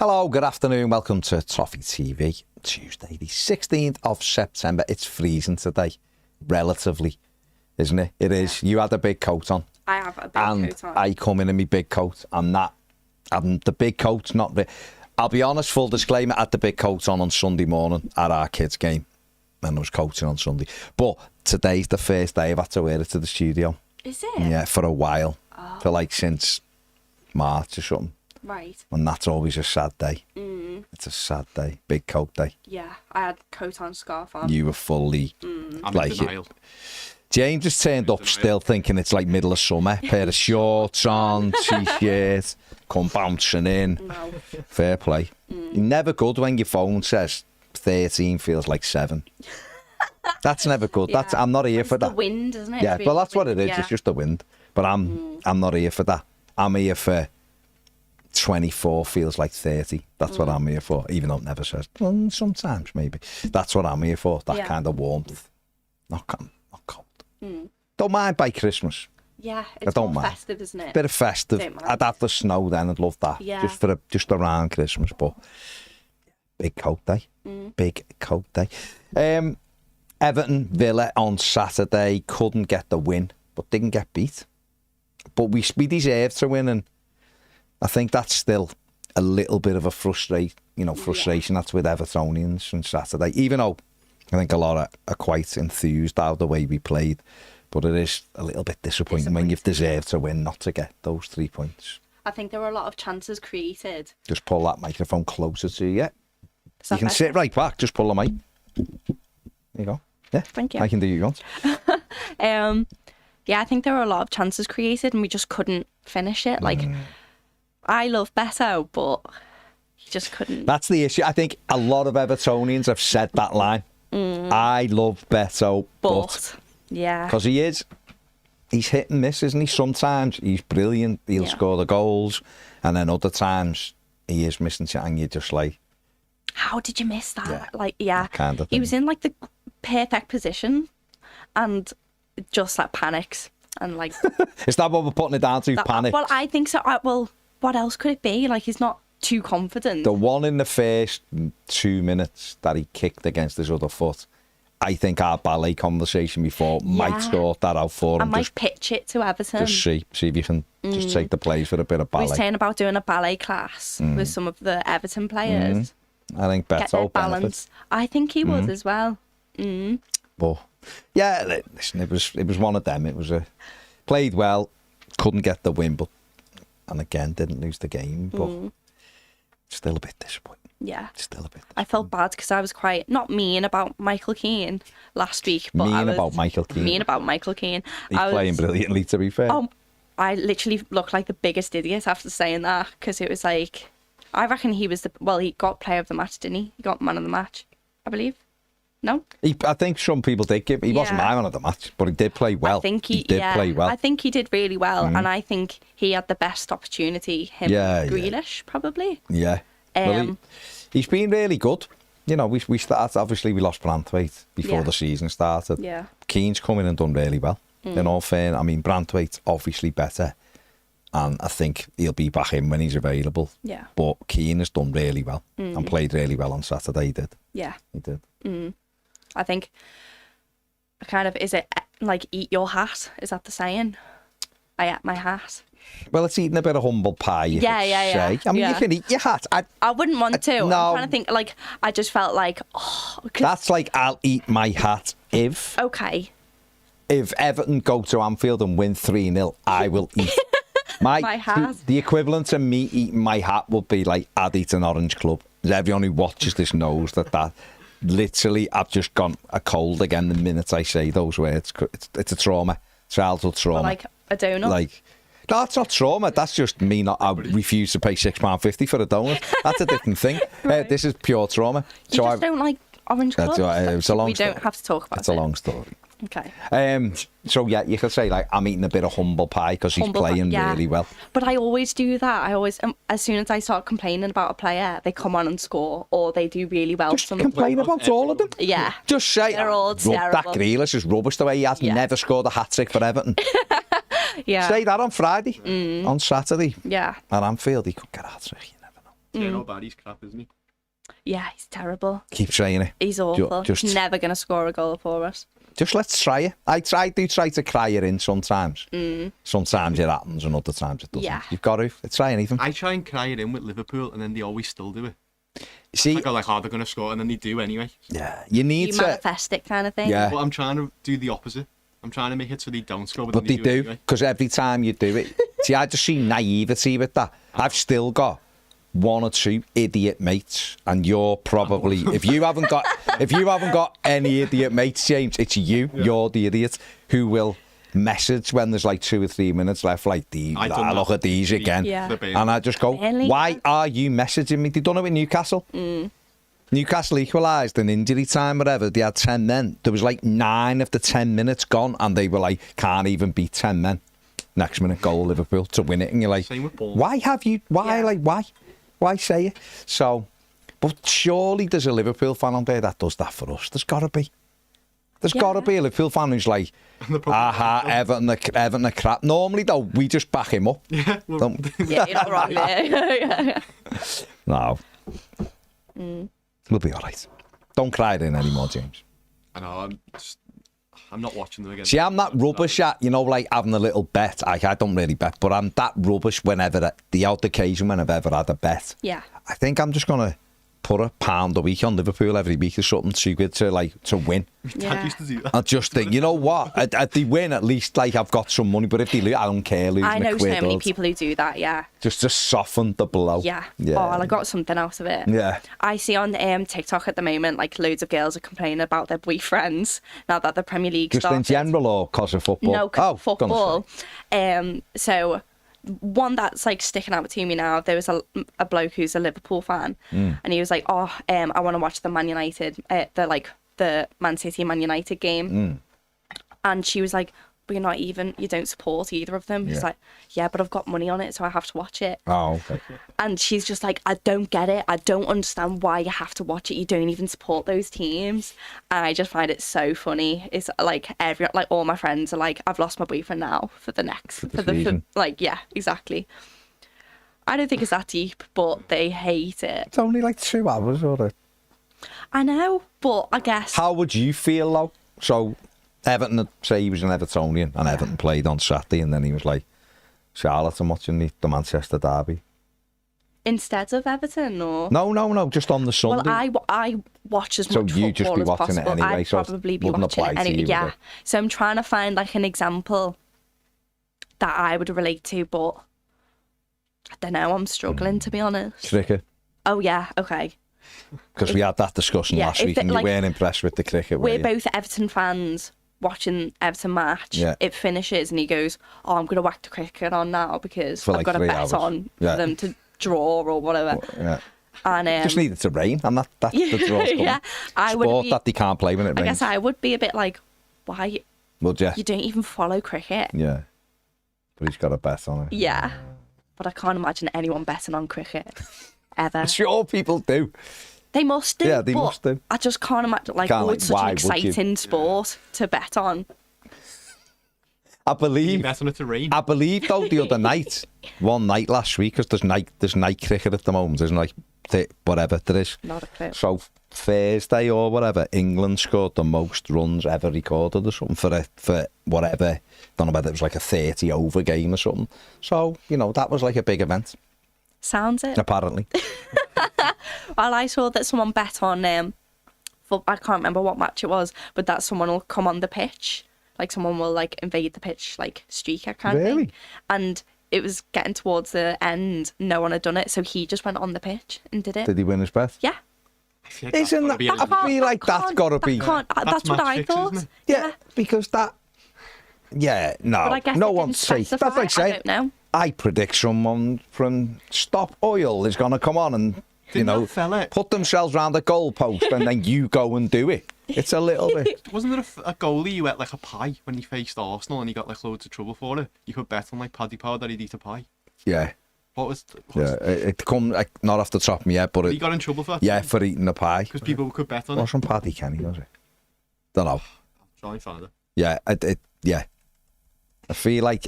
Hello, good afternoon. Welcome to Toffee TV. Tuesday, the 16th of September. It's freezing today, relatively, isn't it? It is. You had a big coat on. I have a big coat on. I come in my big coat. I'm the big coat's not... I'll be honest, full disclaimer, I had the big coat on Sunday morning at our kids' game. And I was coaching on Sunday. But today's the first day I've had to wear it to the studio. Is it? Yeah, for a while. Oh. For like since March or something. Right. And that's always a sad day. It's a sad day. Big coat day. Yeah, I had coat on, scarf on. You were fully like it. James just turned up still thinking it's like middle of summer. Pair of shorts on, t-shirt, come bouncing in. No. Fair play. Never good when your phone says 13 feels like 7. That's never good. Yeah. I'm not here for that. It's the wind, isn't it? Yeah, really well, that's what it is. Yeah. It's just the wind. But I'm not here for that. I'm here for 24 feels like 30. That's what I'm here for, even though it never says. Well, sometimes, maybe. That's what I'm here for, that kind of warmth. Not cold. Don't mind by Christmas. Yeah, it's more festive, isn't it? Bit of festive. I'd have the snow then, I'd love that. Yeah. Just around Christmas, but big coat day. Big coat day. Everton Villa on Saturday couldn't get the win, but didn't get beat. But we deserved to win, and I think that's still a little bit of a frustration. That's with Evertonians on Saturday. Even though I think a lot are quite enthused out the way we played, but it is a little bit disappointing when you've deserved to win not to get those 3 points. I think there were a lot of chances created. Just pull that microphone closer to you. You can better? sit right back. Just pull the mic. There you go. Yeah, thank you. I can do you want. Yeah, I think there were a lot of chances created and we just couldn't finish it. Like, I love Beto, but he just couldn't. That's the issue. I think a lot of Evertonians have said that line. I love Beto, but yeah, because he's hit and miss, isn't he? Sometimes he's brilliant. He'll score the goals, and then other times he is missing it, and you're just like, how did you miss that? Kind of he was in like the perfect position, and just like panics and like. Is that what we're putting it down to? Panic? Well, I think so. Well, what else could it be? Like, he's not too confident. The one in the first 2 minutes that he kicked against his other foot, I think our ballet conversation before might sort that out for him. I might pitch it to Everton. Just see if you can just take the plays for a bit of ballet. We're saying about doing a ballet class with some of the Everton players. I think Get their Beto balance. benefits. I think he would as well. But yeah, listen, it was one of them. It was played well, couldn't get the win, and again didn't lose the game, but still a bit disappointing. Yeah, still a bit. I felt bad because I was quite not mean about Michael Keane last week, but Mean about Michael Keane. He's playing brilliantly, to be fair. I literally looked like the biggest idiot after saying that, because it was like, I reckon he was he got player of the match, didn't he? He got man of the match, I believe. No? I think some people did give. He wasn't my man of the match, but he did play well. I think he did play well. I think he did really well, and I think he had the best opportunity. Grealish, probably. Yeah. Well, he's been really good. We started. Obviously, we lost Branthwaite before the season started. Yeah. Keane's come in and done really well. In all fairness, I mean, Branthwaite's obviously better, and I think he'll be back in when he's available. Yeah. But Keane has done really well and played really well on Saturday. He did. Yeah. He did. I think, is it like eat your hat? Is that the saying? I ate my hat. Well, it's eating a bit of humble pie, you could say. I mean, you can eat your hat. I wouldn't want to. No. I'm trying to think, I just felt like, That's like, I'll eat my hat if... Okay. If Everton go to Anfield and win 3-0, I will eat my hat. The equivalent of me eating my hat would be like, I'd eat an Orange Club. Everyone who watches this knows that literally, I've just gone a cold again the minute I say those words. It's a trauma, childhood trauma. Well, like a donut? No, it's not trauma. That's just me I refuse to pay £6.50 for a donut. That's a different thing. Right. This is pure trauma. You just don't like Orange Clubs? It's a long story. We don't have to talk about it. It's a long story. Okay. So yeah, you could say I'm eating a bit of humble pie because he's playing really well. But I always do that. I always, as soon as I start complaining about a player, they come on and score, or they do really well. Just complain about all of them. Yeah. Just say they're all terrible. That Grealish is rubbish the way he has never scored a hat-trick for Everton. Yeah. Say that on Friday, on Saturday. Yeah. At Anfield, he could get a hat-trick. You never know. Tierno Barry's crap, isn't he? Yeah, he's terrible. Keep saying it. He's awful. Just- He's never going to score a goal for us. Just let's try it. I do try to cry it in sometimes. Sometimes it happens and other times it doesn't. Yeah. You've got to. Let's try anything. I try and cry it in with Liverpool, and then they always still do it. See, I go like, oh, they're going to score, and then they do anyway. yeah, you need You to. manifest it kind of thing. Yeah. But I'm trying to do the opposite. I'm trying to make it so they don't score, But they then do, anyway. because every time you do it. See, I just see naivety with that. I've still got one or two idiot mates, and you're probably if you haven't got any idiot mates, James, it's you. Yeah. You're the idiot who will message when there's like 2 or 3 minutes left, like look at these again, and I just go, why are you messaging me? They done it with Newcastle. Newcastle equalised in injury time, whatever. They had 10 men. There was like 9 of the 10 minutes gone, and they were like, can't even beat 10 men. Next minute goal, Liverpool to win it, and you're like, why have you? Why like why? Why say it? So, but surely there's a Liverpool fan on there that does that for us. There's got to be. There's got to be a Liverpool fan who's like, Everton are crap. Normally, though, we just back him up. Yeah, you're not wrong there. No. We'll be all right. Don't cry it in anymore, James. I know, I'm not watching them again. See, I'm that rubbish at, like having a little bet. I don't really bet, but I'm that rubbish whenever, the odd occasion when I've ever had a bet. Yeah. I think I'm just going to put £1 a week on Liverpool every week or something too good to win. Yeah. Used to do that. I just think, you know what? If they win, at least I've got some money. But if they lose, I don't care. I know so many people who do that. Yeah. Just to soften the blow. Yeah. Oh, well, I got something out of it. Yeah. I see on TikTok at the moment, like loads of girls are complaining about their boyfriends now that the Premier League started. Just in general, or because of football? No, because of football. So one that's like sticking out to me now, there was a bloke who's a Liverpool fan, and he was like, I want to watch the Man United, the Man City Man United game, and she was like, but you don't support either of them. He's like, yeah, but I've got money on it, so I have to watch it. Oh, okay. And she's just like, I don't get it. I don't understand why you have to watch it. You don't even support those teams. And I just find it so funny. It's like all my friends are like, I've lost my boyfriend now for the season. Yeah, exactly. I don't think it's that deep, but they hate it. It's only like 2 hours, or I know, but I guess. How would you feel though? So Everton, say he was an Evertonian, and Everton played on Saturday, and then he was like, Charlotte, I'm watching the Manchester derby. Instead of Everton, or? No, just on the Sunday. Well, I watch as much you just football be as watching possible. it anyway, I'd so probably be wouldn't watching apply it to anyway. you, Yeah. would it? So I'm trying to find like an example that I would relate to, but I don't know. I'm struggling, to be honest. Cricket. Oh yeah, okay. Because we had that discussion last week, and you weren't impressed with the cricket. We're both Everton fans. Watching Everton match, it finishes and he goes, I'm going to whack the cricket on now because I've got a bet on for them to draw or whatever. And just needed to rain, and that's the draw's coming. Yeah, Sport that they can't play when it rains. I guess I would be a bit like, why? Well, you don't even follow cricket. Yeah, but he's got a bet on it. Yeah, but I can't imagine anyone betting on cricket ever. Sure, people do. They must do. Yeah, they must do. I just can't imagine, it's such an exciting sport to bet on. I believe. Bet on it to rain. I believe though the other night, one night last week, because there's night cricket at the moment, isn't like whatever there is. Not a clue. So Thursday or whatever, England scored the most runs ever recorded or something for whatever. Don't know whether it was like a 30 over game or something. So that was like a big event. Sounds it. Apparently. Well, I saw that someone bet on, I can't remember what match it was, but that someone will come on the pitch. Like someone will invade the pitch, like streaker kind of thing. And it was getting towards the end. No one had done it, so he just went on the pitch and did it. Did he win his bet? Yeah. Isn't that? I feel like that's got to be. That's what I thought. Yeah, because that. Yeah, no. But I guess no one's safe. That's like saying. I don't know. I predict someone from Stop Oil is going to come on and put themselves round the goalpost, and then you go and do it. It's a little bit. Wasn't there a goalie who ate like a pie when he faced Arsenal and he got like loads of trouble for it? You could bet on like Paddy Power that he'd eat a pie. Yeah. It come not off the top of my head, but he got in trouble for that. Yeah, for eating a pie. Because people could bet on it. Wasn't Paddy Kenny, was it? Don't know. Try and find it. Yeah, yeah. I feel like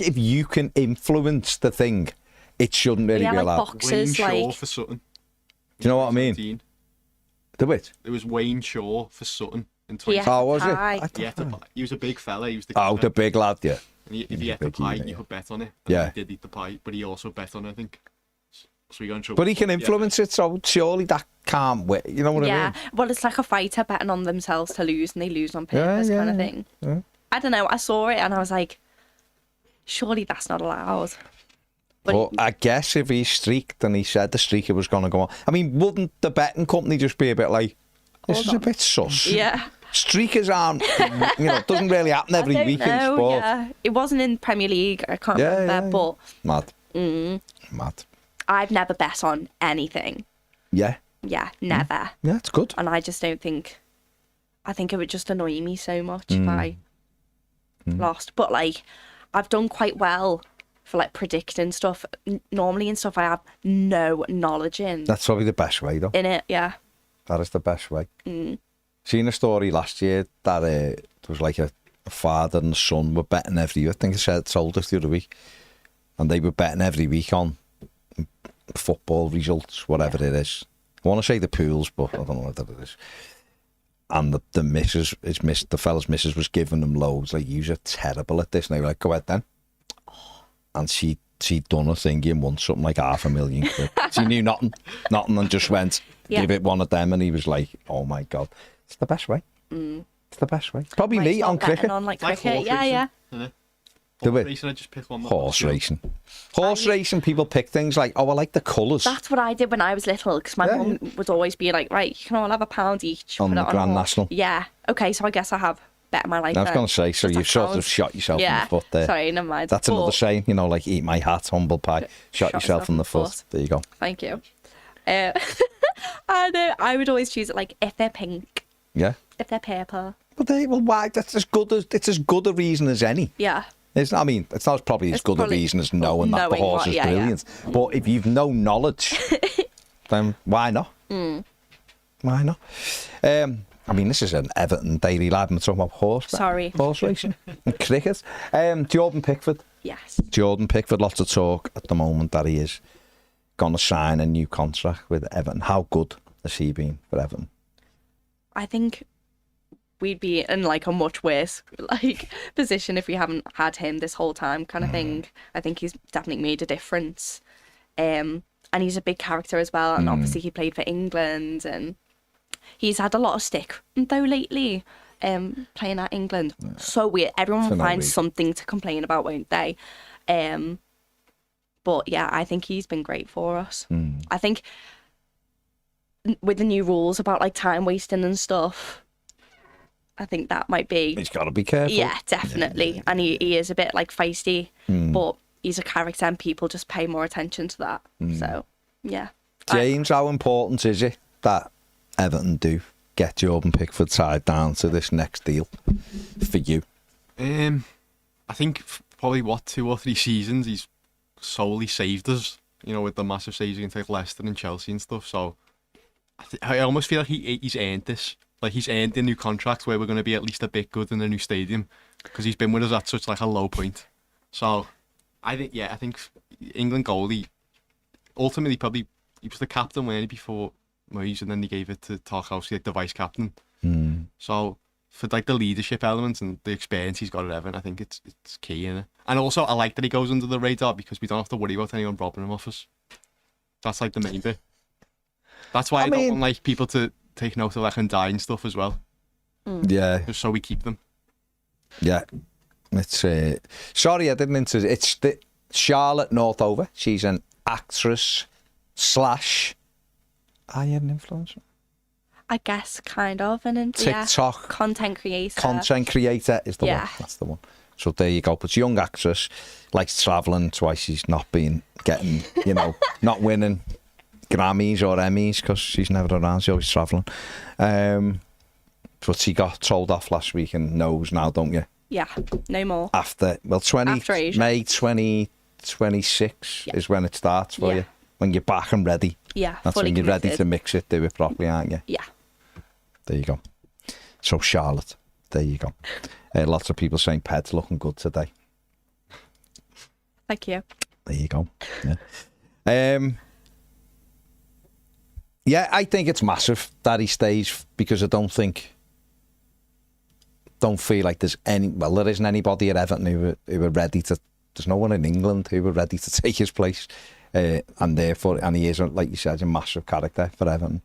if you can influence the thing, it shouldn't really Yeah, be like allowed. boxes, Wayne Shaw like for Sutton. Do you know what I mean? 2017. The which? It was Wayne Shaw for Sutton in he 20. had Oh, to was it? pie. I He, had to, thought- he was a big fella. He was the Oh, keeper. the big lad, yeah. And if He's he a ate the big pie, eater, you yeah. could bet on it. And Yeah. he did eat the pie, but he also bet on it, I think. So he got in trouble. But he can Yeah. influence it, so surely that can't wait. You know what I Yeah, mean? well, it's like a fighter betting on themselves to lose, and they lose on purpose, kind of thing. Yeah. I don't know. I saw it, and I was like, surely that's not allowed. But Well, I guess if he streaked and he said the streaker was going to go on, I mean, wouldn't the betting company just be a bit like, this Hold is a on. bit sus? yeah, Streakers aren't, it doesn't really happen every I don't week in know, sport. yeah, it wasn't in Premier League. I can't Yeah, remember, yeah, but Mad. Mad. I've never bet on anything. Yeah. Yeah, never. Yeah, it's good. And I just don't think. I think it would just annoy me so much if I lost. But like, I've done quite well for like predicting stuff. Normally in stuff I have no knowledge in. That's probably the best way, though. In it, yeah. That is the best way. Seen a story last year that there was like a father and son were betting every year. I think I told us the other week. And they were betting every week on football results, whatever it is. I want to say the pools, but I don't know what it is. And the missus, the fella's missus was giving them loads. Like, you're terrible at this. And they were like, go ahead then. And she'd done a thing and won something like £500,000 quid. She knew nothing, and just went, give it one of them. And he was like, oh my God. It's the best way. It's the best way. Probably Like, me start on betting cricket. on like Like cricket. horse Yeah, racing, yeah. isn't it? Do Horse it. racing, I just pick one. Horse racing. Horse racing, people pick things like, oh, I like the colours. That's what I did when I was little, because my mum would always be like, right, you can all have £1 each. On put the it a Grand horse. National. Yeah. Okay, so I guess I have bet my life. I was then. going to say, so Does you've that sort of count? shot yourself in Yeah. the foot there. Sorry, never mind. That's another But- saying, like, eat my hat, humble pie. Shot yourself in the foot. There you go. Thank you. And I would always choose it like if they're pink, Yeah. if they're purple. Well, why? That's it's as good a reason as any. Yeah. It's not probably as It's good probably a reason as knowing that the knowing horse what- is yeah, yeah. brilliant. But if you've no knowledge, then why not? Why not? I mean, this is an Everton Daily Lab. I'm talking about horse racing and cricket. Jordan Pickford. Yes. Jordan Pickford, lots of talk at the moment that he is going to sign a new contract with Everton. How good has he been for Everton? I think we'd be in like a much worse like position if we haven't had him this whole time, kind of thing. I think he's definitely made a difference. And he's a big character as well, and obviously he played for England, and he's had a lot of stick though lately, playing at England. So weird. Everyone For will no find reason. something to complain about, won't they? But yeah, I think he's been great for us. I think with the new rules about like time wasting and stuff, I think that might be. He's got to be careful. Yeah, definitely. And he is a bit like feisty, but he's a character and people just pay more attention to that. So, yeah. James, how important is it that Everton do get Jordan Pickford tied down to this next deal for you? I think probably 2 or 3 seasons he's solely saved us, with the massive saves against like Leicester and Chelsea and stuff. So I almost feel like he's earned this. Like, he's earned a new contract where we're going to be at least a bit good in the new stadium, because he's been with us at such like a low point. So I think England goalie, ultimately probably, he was the captain when before Moyes, and then they gave it to Tarkowski, like the vice captain. So for like the leadership elements and the experience he's got at Everton, I think it's key, innit? And also I like that he goes under the radar, because we don't have to worry about anyone robbing him off us. That's like the main bit. That's why I don't want like people to take note of like and die and stuff as well. Yeah. Just so we keep them. Yeah. It's sorry I didn't it's Charlotte Northover. She's an actress / are you an influencer? I guess kind of an TikTok content creator. Content creator is the one. That's the one. So there you go. But she's a young actress, likes travelling. That's why she's not getting, not winning Grammys or Emmys, because she's never around. She's always travelling. But she got told off last week and knows now, don't you? Yeah, no more. After Asia. May 2026 is when it starts for you. When you're back and ready. Yeah, That's fully when you're ready committed. to mix it, do it properly, aren't you? Yeah. There you go. So Charlotte, there you go. Lots of people saying Ped's looking good today. Thank you. There you go. Yeah. Yeah, I think it's massive that he stays because I don't feel like there's there isn't anybody at Everton who are ready to. There's no one in England who are ready to take his place, and he is, like you said, a massive character for Everton.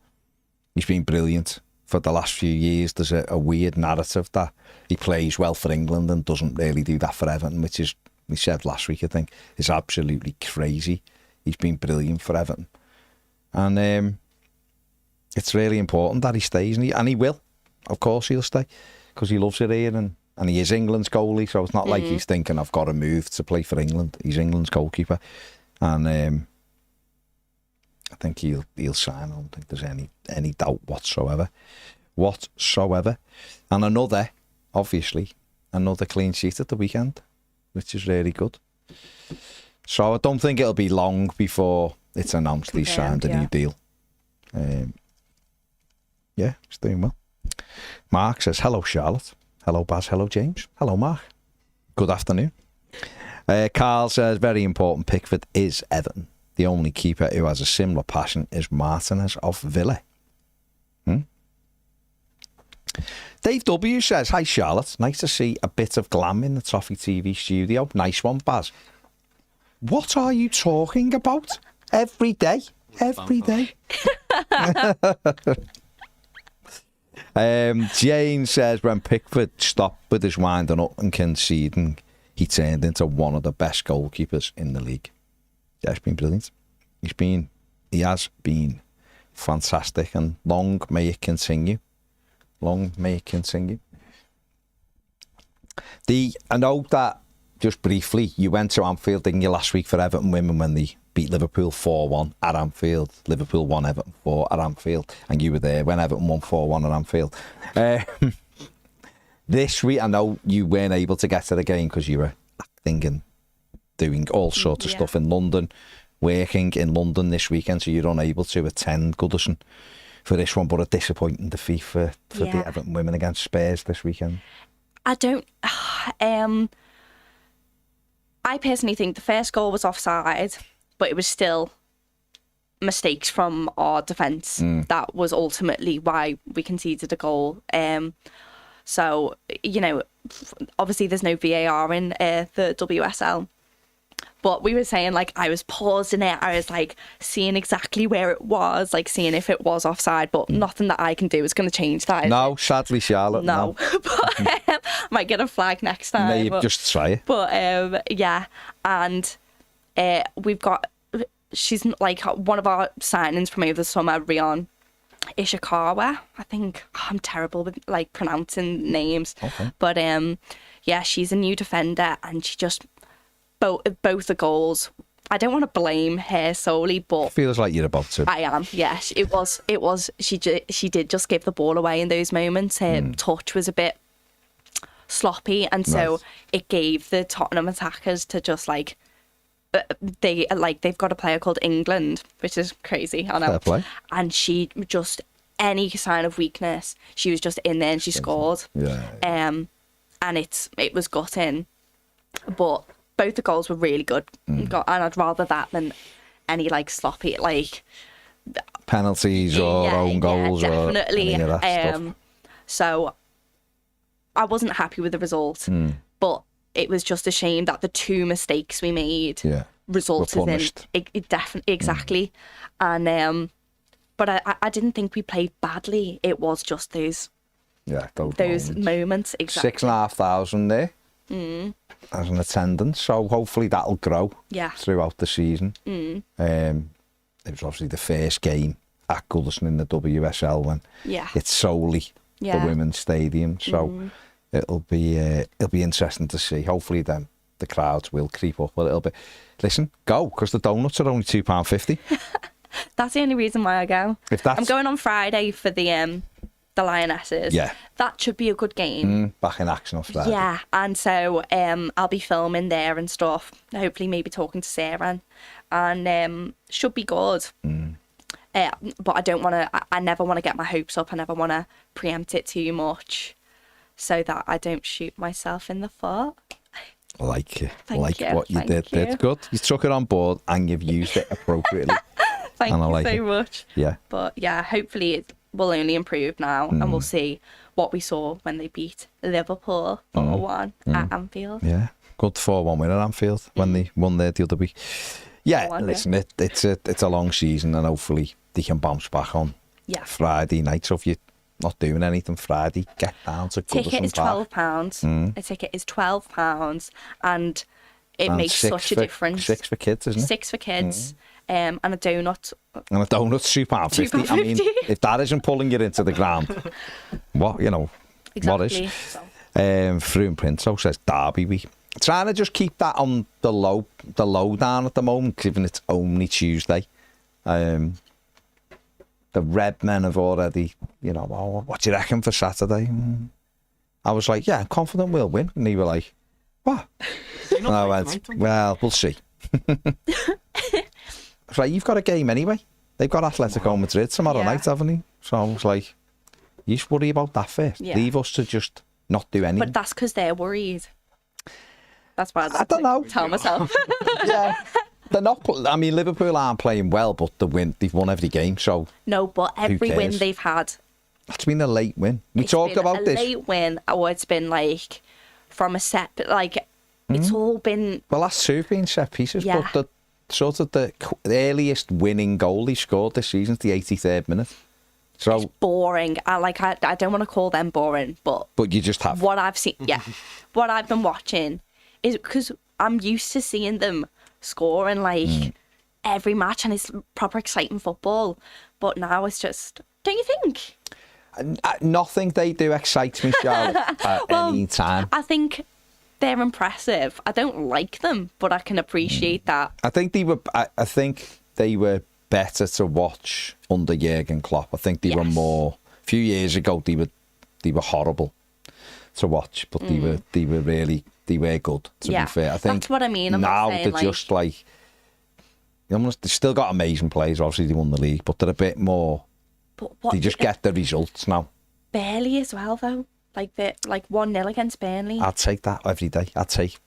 He's been brilliant for the last few years. There's a weird narrative that he plays well for England and doesn't really do that for Everton, which is, we said last week, I think, is absolutely crazy. He's been brilliant for Everton, and it's really important that he stays, and he will. Of course, he'll stay because he loves it here, and he is England's goalie. So it's not like he's thinking, "I've got to move to play for England." He's England's goalkeeper, and I think he'll sign. I don't think there's any doubt whatsoever. And another clean sheet at the weekend, which is really good. So I don't think it'll be long before it's announced he's signed a new deal. Yeah, he's doing well. Mark says, hello, Charlotte. Hello, Baz. Hello, James. Hello, Mark. Good afternoon. Carl says, very important, Pickford is Everton. The only keeper who has a similar passion is Martinez of Villa. Dave W says, hi, Charlotte. Nice to see a bit of glam in the Toffee TV studio. Nice one, Baz. What are you talking about? Every day. Jane says, when Pickford stopped with his winding up and conceding, he turned into one of the best goalkeepers in the league. Yeah, it's been brilliant. He has been fantastic, and long may it continue. I know that, just briefly, you went to Anfield, didn't you, last week for Everton Women when they beat Liverpool 4-1 at Anfield. Liverpool won, Everton 4 at Anfield, and you were there when Everton won 4-1 at Anfield. This week, I know you weren't able to get to the game because you were acting and doing all sorts of stuff in London, working in London this weekend, so you're unable to attend Goodison for this one, but a disappointing defeat for the Everton Women against Spurs this weekend. I personally think the first goal was offside, but it was still mistakes from our defence. That was ultimately why we conceded a goal. So, obviously there's no VAR in the WSL. But we were saying, like, I was pausing it. I was, like, seeing exactly where it was, like, seeing if it was offside. But nothing that I can do is going to change that. No, sadly, Charlotte. No. But might get a flag next time. Maybe just try it. But, yeah. And we've got... She's, like, one of our signings from over the summer, Rion Ishikawa. I think I'm terrible with, like, pronouncing names. Okay. But, yeah, she's a new defender, and she just... Both the goals. I don't want to blame her solely, but feels like you're about to. I am. Yes, it was. She did just give the ball away in those moments. Her touch was a bit sloppy, and so it gave the Tottenham attackers to just like they've got a player called England, which is crazy. I know. Fair play. And she just any sign of weakness, she was just in there and she scored. Yeah. And it was gutting, but. Both the goals were really good, and I'd rather that than any like sloppy penalties or own goals definitely. or any of that stuff. So I wasn't happy with the result, but it was just a shame that the two mistakes we made resulted in it definitely exactly. And but I didn't think we played badly. It was just those moments. Exactly. 6,500 there. As an attendance, so hopefully that'll grow throughout the season. It was obviously the first game at Goodison in the WSL when it's solely the women's stadium, so it'll be interesting to see. Hopefully then the crowds will creep up a little bit. Listen, go, because the donuts are only £2.50. That's the only reason why I go. I'm going on Friday for the Lionesses. Yeah. That should be a good game. Back in action on Friday. Yeah, and so I'll be filming there and stuff. Hopefully maybe talking to Sarah and should be good. But I never want to get my hopes up. I never want to preempt it too much so that I don't shoot myself in the foot. Like it. Thank you, What you thank did. you. It's good. You took it on board and you've used it appropriately. Thank And I you like so it. much. Yeah. But yeah, hopefully it will only improve now, and we'll see what we saw when they beat Liverpool 4-1 at Anfield. Yeah. Good 4-1 win at Anfield when they won there the other week. Yeah, 4-1, listen, it's a long season and hopefully they can bounce back on Yeah. Friday night. So if you're not doing anything Friday, get down to Ticket is Goodison Park. £12. A ticket is £12, and it And makes such a difference. 6 for kids, isn't it? 6 for kids, and a donut. And a donut's £2.50. I mean, £2.50. if that isn't pulling you into the ground, what, what Exactly. is? So, Through and Printo says Derby week. Trying to just keep that on the low down at the moment, given it's only Tuesday. The Red Men have already, what do you reckon for Saturday? I was like, yeah, I'm confident we'll win. And they were like, what? And I went, well, we'll see. I was like, you've got a game anyway. They've got Atletico Madrid tomorrow night, haven't they? So I was like, you should worry about that first. Yeah. Leave us to just not do anything. but that's because they're worried. That's what I don't know. tell myself. Yeah. They're not. I mean, Liverpool aren't playing well, but they've won every game. So No, but every win cares? they've had, it's been a late win. We it's talked been about a this. late win, or it's been like from a set, but like it's all been Well, last 2 have been set pieces, Yeah. but the earliest winning goal he scored this season is the 83rd minute. So, boring. I don't want to call them boring, but you just have. what I've seen, what I've been watching is because I'm used to seeing them scoring like every match, and it's proper exciting football. But now it's just, don't you think? Nothing they do excites me, Charlotte, at any time. I think they're impressive. I don't like them, but I can appreciate that. I think they were better to watch under Jurgen Klopp. I think they were more. A few years ago, they were horrible to watch, but they were good. To be fair, I think that's what I mean. I'm now not saying, they're just like. They've still got amazing players. Obviously, they won the league, but they're a bit more. But what They just get the results now. barely as well though. Like 1-0 against Burnley. I'd take that every day. I'd take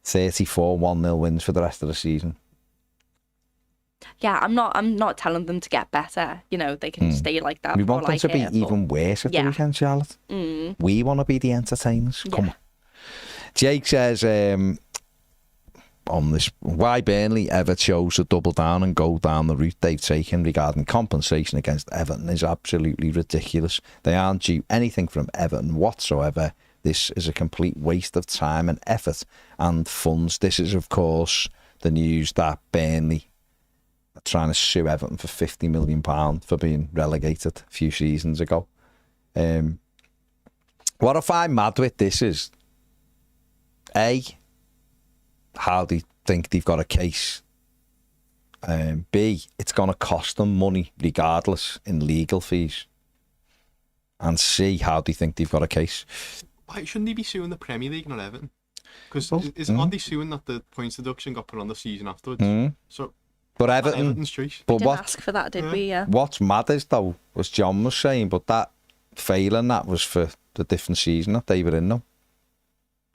34 1-0 wins for the rest of the season. Yeah, I'm not telling them to get better. They can stay like that. We for want them like to be it, but- even worse at the Yeah. weekend, Charlotte. We want to be the entertainers. Come on. Jake says on this, why Burnley ever chose to double down and go down the route they've taken regarding compensation against Everton is absolutely ridiculous. They aren't due anything from Everton whatsoever. This is a complete waste of time and effort and funds. This is, of course, the news that Burnley are trying to sue Everton for £50 million for being relegated a few seasons ago. What I find mad with this is, A, how they think they've got a case. B, it's going to cost them money regardless in legal fees. And C, how they think they've got a case. Why shouldn't they be suing the Premier League, not Everton? Because aren't they suing that the points deduction got put on the season afterwards? So, But Everton, Everton's choice. but Didn't ask for that, did we? Yeah. what's mad is though, as John was saying, but that failing that was for the different season that they were in though.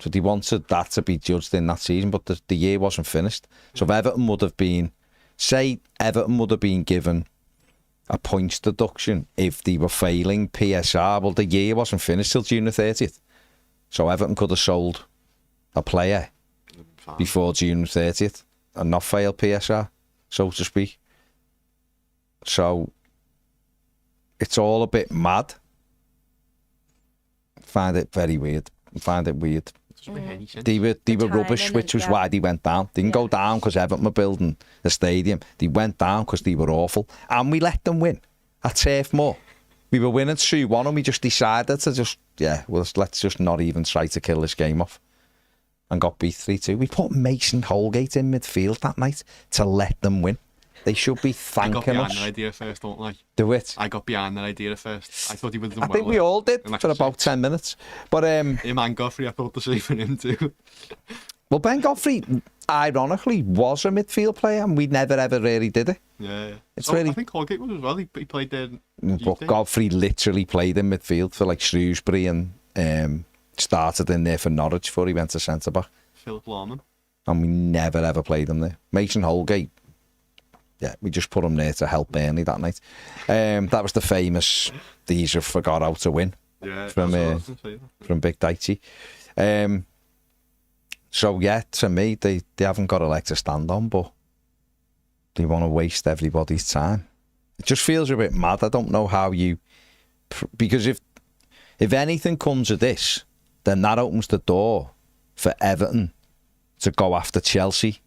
So they wanted that to be judged in that season, but the year wasn't finished. So if Everton would have been, say Everton would have been given a points deduction if they were failing PSR, well the year wasn't finished till June the 30th. So Everton could have sold a player before June 30th and not fail PSR, so to speak. So it's all a bit mad. I find it very weird. I find it weird. Doesn't make any sense. They were timing rubbish, which was and- why they went down. They didn't go down because Everton were building the stadium. They went down because they were awful. And we let them win at Turf Moor. We were winning 2-1 and we just decided to let's just not even try to kill this game off. And got beat 3-2. We put Mason Holgate in midfield that night to let them win. They should be I got thanking behind us. that idea first, don't I? Do it. I got behind that idea first. I thought he would have I done think well. we all did in that for about case. 10 minutes. But Him and Godfrey, I thought the same for him too. well, Ben Godfrey, ironically, was a midfield player and we never ever really did it. Yeah. It's So, really- I think Holgate was as well. He played there. But Godfrey literally played in midfield for like Shrewsbury and started in there for Norwich before he went to centre back. Philip Lorman. And we never ever played him there. Mason Holgate, yeah, we just put him there to help Burnley that night. That was the famous, these have forgot how to win, from Big Dicey. So yeah, to me, they haven't got a leg to stand on, but they want to waste everybody's time. It just feels a bit mad. I don't know how you... Because if anything comes of this, then that opens the door for Everton to go after Chelsea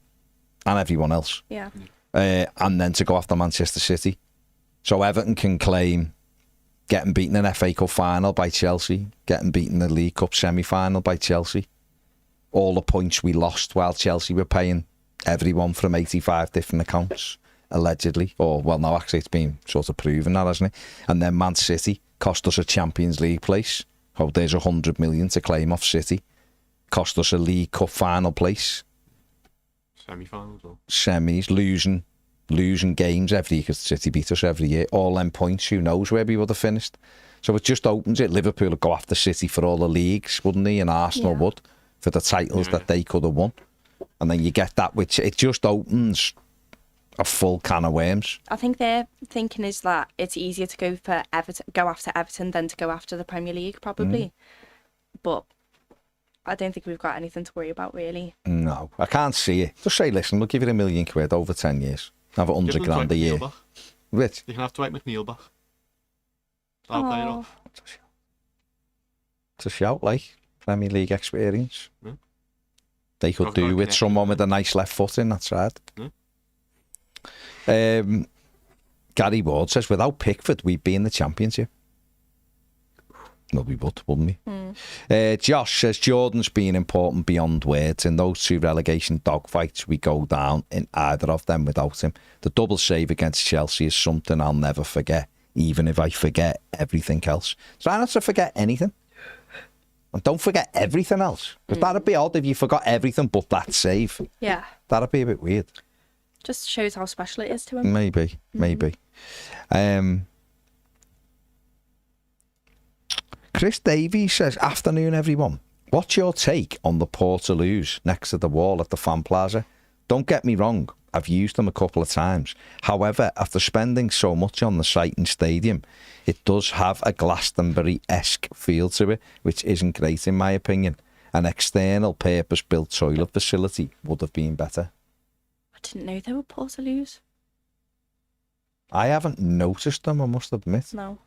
and everyone else. Yeah. And then to go after Manchester City. So Everton can claim getting beaten in FA Cup final by Chelsea, getting beaten in the League Cup semi-final by Chelsea. All the points we lost while Chelsea were paying everyone from 85 different accounts, allegedly. Or, well, no, actually, it's been sort of proven that, hasn't it? And then Man City cost us a Champions League place. Oh, there's 100 million to claim off City. Cost us a League Cup final place. Semi-finals or? Semis, losing games every year because City beat us every year. All them points, who knows where we would have finished. So it just opens it. Liverpool would go after City for all the leagues, wouldn't they? And Arsenal would, for the titles that they could have won. And then you get that, which it just opens a full can of worms. I think their thinking is that it's easier to go after Everton than to go after the Premier League, probably. But I don't think we've got anything to worry about, really. No, I can't see it. Just say, listen, we'll give you £1 million over 10 years. Have 100 grand a year. Rich. You can have Dwight McNeil back. I'll play it off. It's a shout, like Premier League experience. Yeah. They could do with someone with a nice left foot in that side. Yeah. Gary Ward says, without Pickford, we'd be in the Championship. Well, we would, wouldn't we? Josh says, Jordan's been important beyond words. In those two relegation dogfights, we go down in either of them without him. The double save against Chelsea is something I'll never forget, even if I forget everything else. Try not to forget anything. And don't forget everything else. Because that'd be odd if you forgot everything but that save. Yeah. That'd be a bit weird. Just shows how special it is to him. Maybe. Chris Davies says, afternoon everyone. What's your take on the portaloos next to the wall at the Fan Plaza? Don't get me wrong, I've used them a couple of times. However, after spending so much on the site and stadium, it does have a Glastonbury-esque feel to it, which isn't great in my opinion. An external purpose-built toilet facility would have been better. I didn't know there were portaloos. I haven't noticed them, I must admit. No.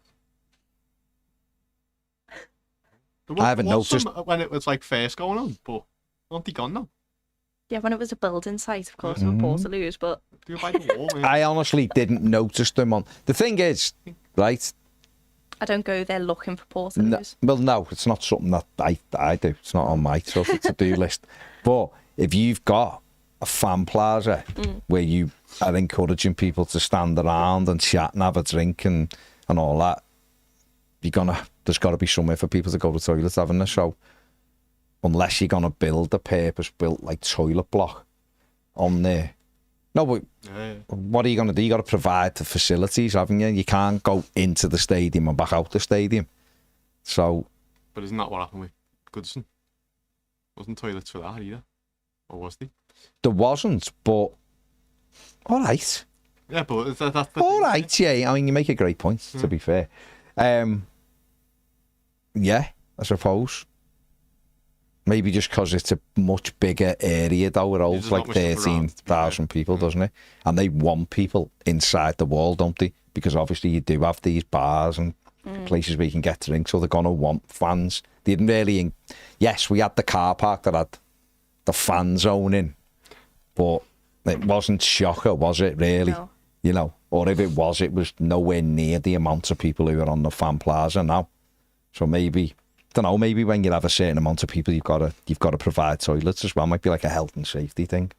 I haven't noticed when it was like first going on, but aren't they gone now? Yeah, when it was a building site, of course, there were portaloos, but They were by the wall, I honestly didn't notice them on. The thing is, right? I don't go there looking for portaloos. No, it's not something that I do. It's not on my sort of to-do list. But if you've got a fan plaza where you are encouraging people to stand around and chat and have a drink and all that, there's got to be somewhere for people to go to the toilet, haven't there? So unless you're going to build a purpose-built like toilet block on there. No, but what are you going to do? You got to provide the facilities, haven't you? You can't go into the stadium and back out the stadium. So, but isn't that what happened with Goodson? Wasn't toilets for that either, or was there? There wasn't, but all right. Yeah, but that's all right. Yeah, I mean, you make a great point. To be fair, yeah, I suppose. Maybe just because it's a much bigger area, though. It holds like 13,000 people, doesn't it? And they want people inside the wall, don't they? Because obviously you do have these bars and places where you can get drinks, so they're going to want fans. They didn't really... Yes, we had the car park that had the fan zone in, but it wasn't shocker, was it, really? No. You know, or if it was nowhere near the amount of people who are on the Fan Plaza now. So maybe... I don't know, maybe when you have a certain amount of people, you've got to provide toilets as well. Might be like a health and safety thing,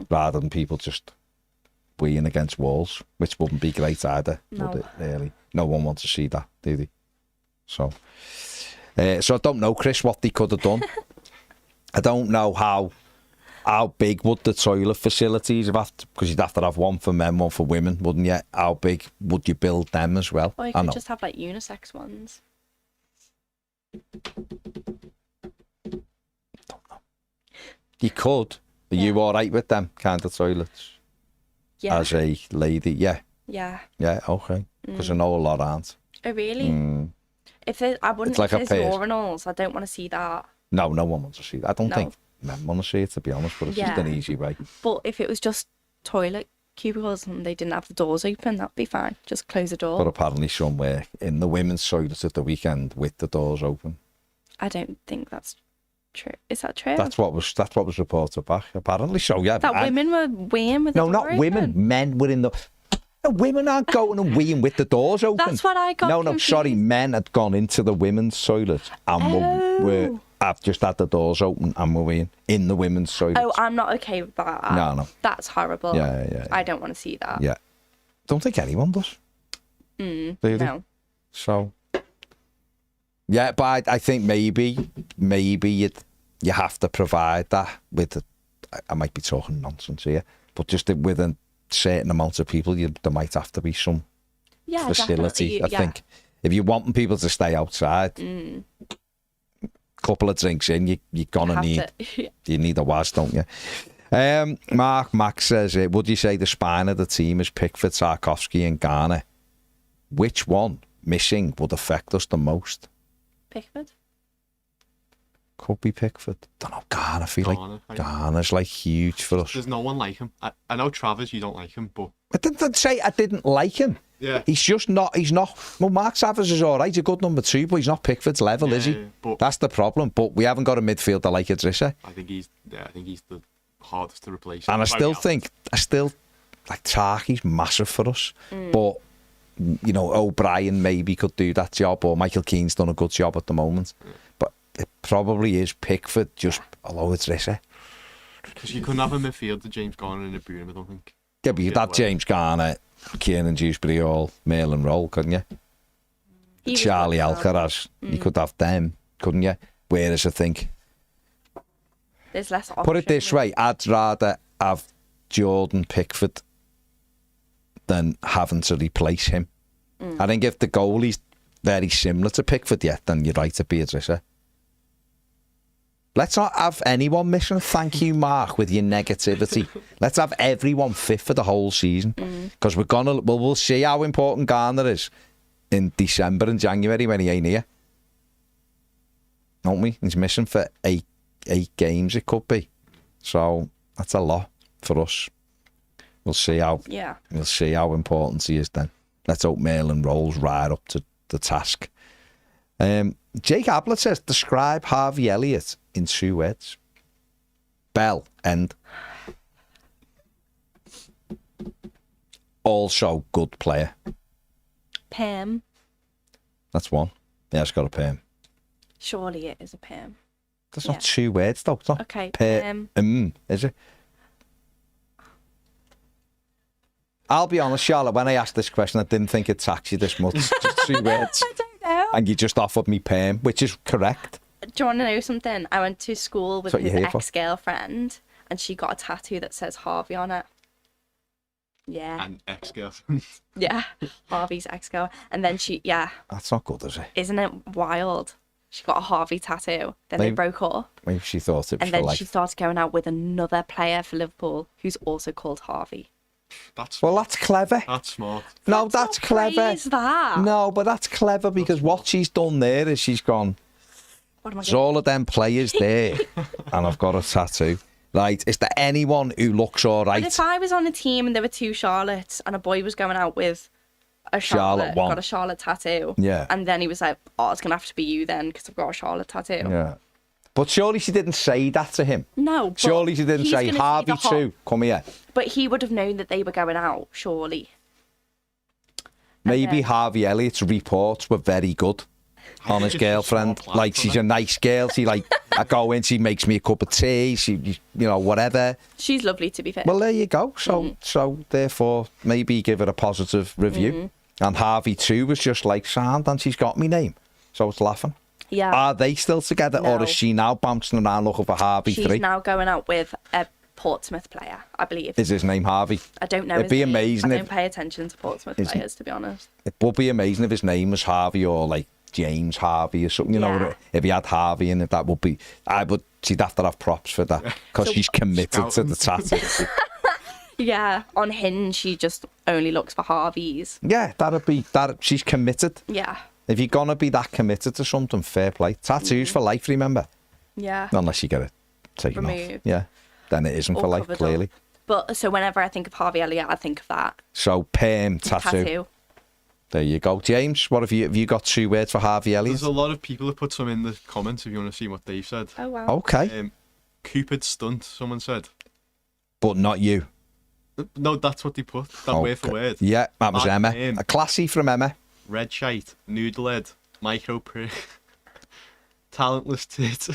rather than people just weeing against walls, which wouldn't be great either, would it, really? No one wants to see that, do they? So I don't know, Chris, what they could have done. I don't know how big would the toilet facilities have, because you'd have to have one for men, one for women, wouldn't you? How big would you build them as well? Or you could just have like unisex ones. Don't know. You could. Are you all right with them kind of toilets? Yeah. As a lady, yeah. Yeah. Yeah, okay. Because I know a lot aren't. Oh, really? If there, I wouldn't. It's like if a there's pair. urinals, I don't want to see that. No one wants to see that. I don't No. think men want to see it, to be honest, but it's just an Yeah. easy way. But if it was just toilet cubicles and they didn't have the doors open, that'd be fine. Just close the door. But apparently somewhere in the women's toilet at the weekend with the doors open. I don't think that's true. Is that true? That's what was reported back. Apparently so, yeah. That women were weeing with the No, door not women. open? Men were in the... No, women aren't going and weeing with the doors open. That's what I got No, confused. sorry. Men had gone into the women's toilet and I've just had the doors open and were weeing in the women's toilet. Oh, I'm not okay with that. No. That's horrible. Yeah. I don't want to see that. Yeah. Don't think anyone does. Do you? No. So... Yeah, but I think maybe you have to provide that with... I might be talking nonsense here, but just with a certain amount of people, there might have to be some facility, definitely. I think. If you're wanting people to stay outside, couple of drinks in, you're gonna need you need a was, don't you? Mark Max says, would you say the spine of the team is Pickford, Tarkowski and Garner? Which one missing would affect us the most? Pickford? Could be Pickford. Don't know, Garner. I feel like Garner's like huge for us. There's no one like him. I know Travers, you don't like him, but I didn't say I didn't like him. Yeah. He's just not. He's not. Well, Mark Savage is all right. He's a good number 2, but he's not Pickford's level, is he? Yeah, but that's the problem. But we haven't got a midfielder like Idrissa. I think he's the hardest to replace. And I still like Tarky's massive for us. But you know, O'Brien maybe could do that job, or Michael Keane's done a good job at the moment. But it probably is Pickford just below Idrissa. Because you couldn't have a midfielder, James Garner and a Boone, I don't think. Yeah, but you'd have James Garner, Kieran Dewsbury, all Mail and Roll, couldn't you? Charlie Alcaraz, you could have them, couldn't you? Whereas I think, there's less option. put it this way, I'd rather have Jordan Pickford than having to replace him. I think if the goalie's very similar to Pickford yet, then you're right to be Idrissa. Let's not have anyone missing. Thank you, Mark, with your negativity. Let's have everyone fit for the whole season. Because we'll see how important Garner is in December and January when he ain't here. Won't we? He's missing for eight games, it could be. So that's a lot for us. We'll see how important he is then. Let's hope Maitland rolls right up to the task. Jake Ablett says, describe Harvey Elliott in 2 words. Bell, end. Also good player. Pam. That's one. Yeah, it's got a Pam. Surely it is a Pam. That's not 2 words though. It's not Okay, is it? I'll be honest, Charlotte, when I asked this question, I didn't think it'd tax you this much. Just 2 words. I don't know. And you just offered me Pam, which is correct. Do you want to know something? I went to school with his ex-girlfriend and she got a tattoo that says Harvey on it. Yeah. And ex-girlfriend. Yeah. Harvey's ex-girl. And then That's not good, is it? Isn't it wild? She got a Harvey tattoo. Then they broke up. Maybe she thought it was and then she started going out with another player for Liverpool who's also called Harvey. That's clever. That's smart. No, that's clever. Praise that. No, but that's clever because what she's done there is she's gone, there's all of them players there and I've got a tattoo. Right, is there anyone who looks all right? And if I was on a team and there were 2 Charlottes and a boy was going out with a Charlotte got a Charlotte tattoo. Yeah. And then he was like, oh, it's going to have to be you then because I've got a Charlotte tattoo. Yeah. But surely she didn't say that to him. No. Surely she didn't say, Harvey too, come here. But he would have known that they were going out, surely. Maybe Harvey Elliott's reports were very good on his girlfriend. Like, she's a nice girl. She, like, I go in, she makes me a cup of tea, she, you know, whatever. She's lovely, to be fair. Well, there you go. So therefore, maybe give her a positive review. And Harvey too was just like, sound, and she's got me name. So it's laughing. Yeah. Are they still together, or is she now bouncing around looking for Harvey 3? She's now going out with a Portsmouth player, I believe. Is his name Harvey? I don't know. It'd be amazing. I don't pay attention to Portsmouth players, to be honest. It would be amazing if his name was Harvey or like James Harvey or something, you know, Yeah. if he had Harvey in it, that would be, she'd have to have props for that, because she's committed to the tattoo. Yeah, on Hinge, she just only looks for Harveys. Yeah, she's committed. Yeah. If you're going to be that committed to something, fair play. Tattoos for life, remember? Yeah. Unless you get it taken off. Removed. Yeah, then it isn't Or for life, covered up. clearly. But so whenever I think of Harvey Elliott, I think of that So, perm, tattoo. There you go. James, what have you got 2 words for Harvey Elliott? There's a lot of people who put some in the comments if you want to see what they've said. Oh, wow. Okay, Cupid stunt, someone said. but not you. No, that's what they put. That word for Okay. word. Yeah, that was Bad Emma. name. A classy from Emma. Red shite, noodle head, micro prick, talentless tit.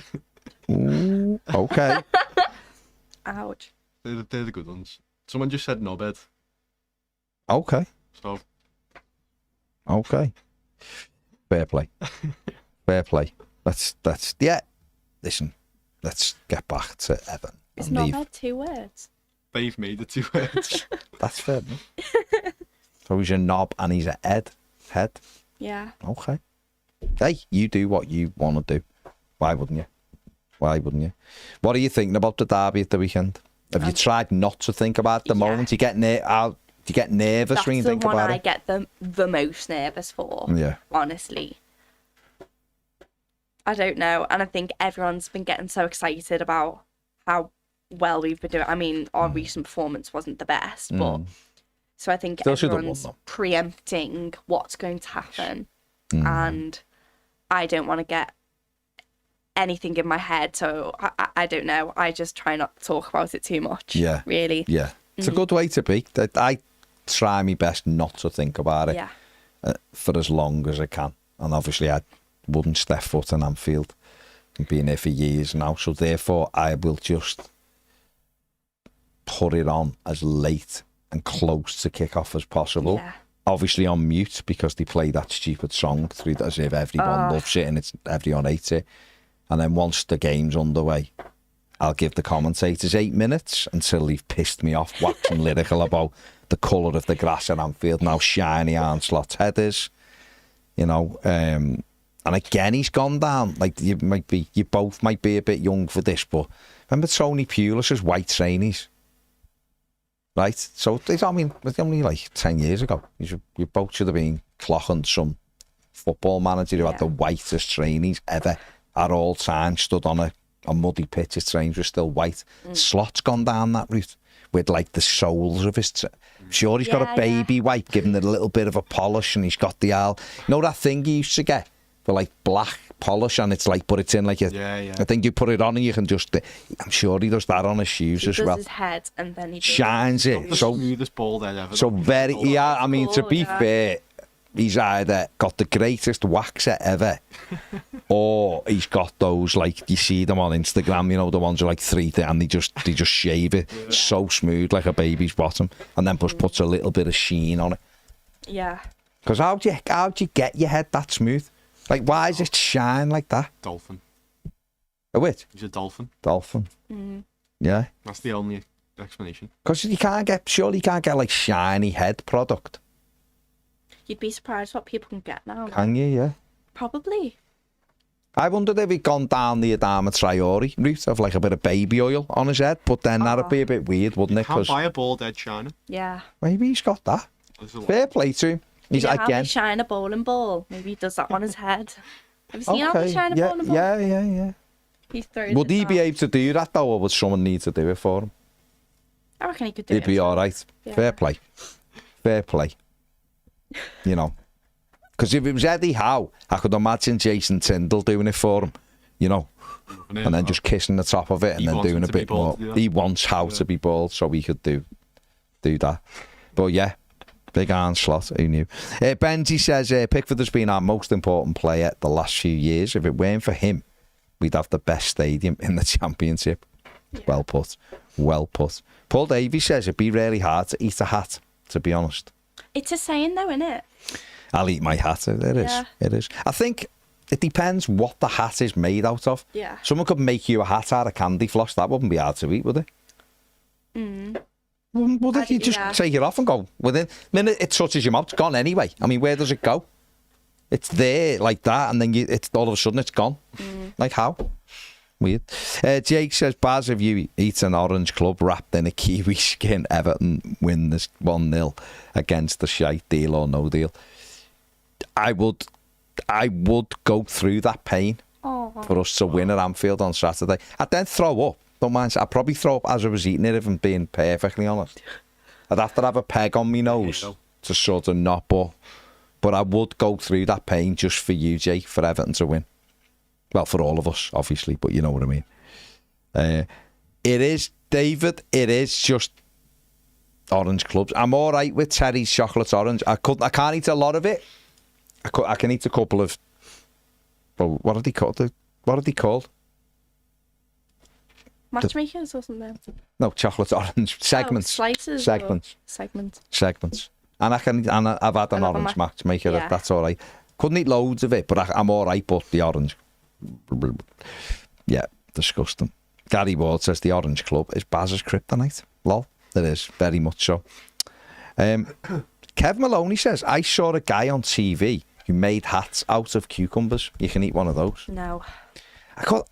Ooh, okay. Ouch. They're the good ones. Someone just said knobhead. Okay. So Okay. Fair play. Fair play. That's yeah. Listen, let's get back to Evan. It's and not leave. bad 2 words. they've made the 2 words. That's fair. So he's a knob and he's a head. Yeah. Okay. Hey, you do what you want to do. Why wouldn't you? Why wouldn't you? What are you thinking about the derby at the weekend? Have you tried not to think about it at the Yeah. moment? You get you get nervous That's when you the think one about I it? get the most nervous for. Yeah. Honestly. I don't know. And I think everyone's been getting so excited about how well we've been doing. I mean, our recent performance wasn't the best, but so I think Still should have won, everyone's though. preempting what's going to happen. And I don't want to get anything in my head, so I don't know. I just try not to talk about it too much. Yeah. Really. Yeah. It's a good way to be. I try my best not to think about it Yeah. for as long as I can. And obviously I wouldn't step foot in Anfield. I've been here for years now, so therefore I will just put it on as late and close to kick-off as possible. Yeah. Obviously on mute, because they play that stupid song as if everyone loves it and everyone hates it. And then once the game's underway, I'll give the commentators 8 minutes until they've pissed me off, waxing lyrical about the colour of the grass at Anfield, and how shiny Arne Slot's head is. You know, and again, he's gone down. Like, you both might be a bit young for this, but remember Tony Pulis's white trainees? Right? So, it's only like 10 years ago. You both should have been clocking some football manager who had the whitest trainees ever at all times, stood on a muddy pitch. His trains were still white. Slot's gone down that route with like the soles of his. I'm sure he's got a baby white, giving it a little bit of a polish, and he's got the you know that thing you used to get for like black polish, and it's like, but it's in like a. Yeah. I think you put it on and you can just. I'm sure he does that on his shoes He as does well. his head and then he does Shines it. The So smoothest ball head ever. so very. Yeah, I mean, to Cool, be yeah. fair, he's either got the greatest waxer ever, or he's got those, like, you see them on Instagram, you know, the ones who are like 3D, and they just shave it so smooth like a baby's bottom, and then just puts a little bit of sheen on it. Yeah. Because how'd you get your head that smooth? Like, why does it shine like that? Dolphin. A which? He's a dolphin. Dolphin. Yeah. That's the only explanation. Because surely you can't get like shiny head product. You'd be surprised what people can get now. Can you? Yeah. Probably. I wondered if he'd gone down the Adama Traore route of like a bit of baby oil on his head, but then that'd be a bit weird, wouldn't it? Can't 'Cause buy a bald head shiner. Yeah. maybe he's got that. There's a lot. Fair play to him. He's You know how again. they shine a bowling ball? Maybe he does that on his head. Have you seen how they Okay. shine a Yeah, bowling ball? yeah. He throws Would it he be down. able to do that though, or would someone need to do it for him? I reckon he could do He'd it. be all right. Yeah. Fair play. Fair play. You know, because if it was Eddie Howe, I could imagine Jason Tyndall doing it for him. You know, and then just kissing the top of it, and He then wants doing him a to be bit more. bald, yeah. He wants Howe to be bald, so he could do that. But yeah, big Arne Slot, who knew? Benji says Pickford has been our most important player the last few years. If it weren't for him, we'd have the best stadium in the Championship. Yeah. Well put. Well put. Paul Davies says it'd be really hard to eat a hat, to be honest. It's a saying though, isn't it? I'll eat my hat. It is. Yeah. It is. I think it depends what the hat is made out of. Yeah. Someone could make you a hat out of candy floss. That wouldn't be hard to eat, would it? Would it? You just yeah. take it off and go. Within the minute it touches your mouth, it's gone anyway. I mean, where does it go? It's there like that, and then it's all of a sudden it's gone. Like how? Weird. Jake says, Baz, if you eat an Orange Club wrapped in a kiwi skin, Everton win this 1-0 against the shite, deal or no deal. I would go through that pain for us to win at Anfield on Saturday. I'd then throw up. Don't mind. I'd probably throw up as I was eating it, if I'm being perfectly honest. I'd have to have a peg on my nose to sort of not, but I would go through that pain just for you, Jake, for Everton to win. Well, for all of us, obviously, but you know what I mean. It is, David, it is just orange clubs. I'm all right with Terry's chocolate orange. I can't eat a lot of it. I can eat a couple of, well, what are they called? What are they called? Matchmakers or something? No, chocolate orange. Segments. Slices? Segments. And I've had an orange matchmaker. Yeah. That's all right. Couldn't eat loads of it, but I'm all right, but the orange. Yeah, disgusting. Gary Ward says the Orange Club is Baz's kryptonite. Lol, it is, very much so. Kev Maloney says, I saw a guy on TV who made hats out of cucumbers. You can eat one of those. No.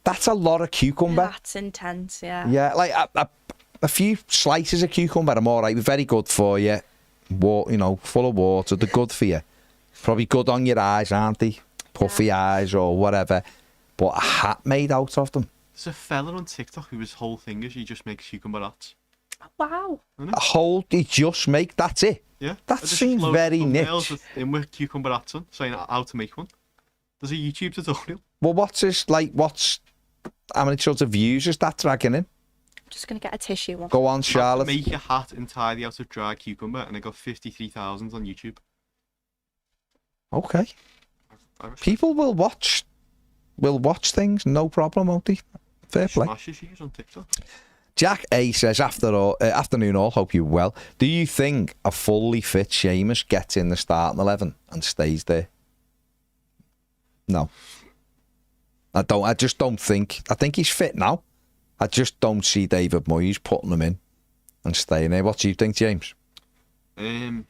That's a lot of cucumber. That's intense, yeah. Yeah, like a few slices of cucumber, I'm all right. Very good for you. Full of water. They're good for you. Probably good on your eyes, aren't they? Puffy eyes or whatever. But a hat made out of them. There's a fella on TikTok whose whole thing is he just makes cucumber hats. Wow. He just make, that's it. Yeah. That seems very niche. With cucumber hats on, saying how to make one. There's a YouTube tutorial. Well, how many sorts of views is that dragging in? I'm just going to get a tissue one. Go on, Charlotte. Make a hat entirely out of dried cucumber, and it got 53,000 on YouTube. Okay. People will watch things, no problem, won't they? Fair play. Smashes views on TikTok. Jack A says, afternoon all, hope you're well. Do you think a fully fit Seamus gets in the starting 11 and stays there? No. I just don't think. I think he's fit now. I just don't see David Moyes putting him in and staying there. What do you think, James? I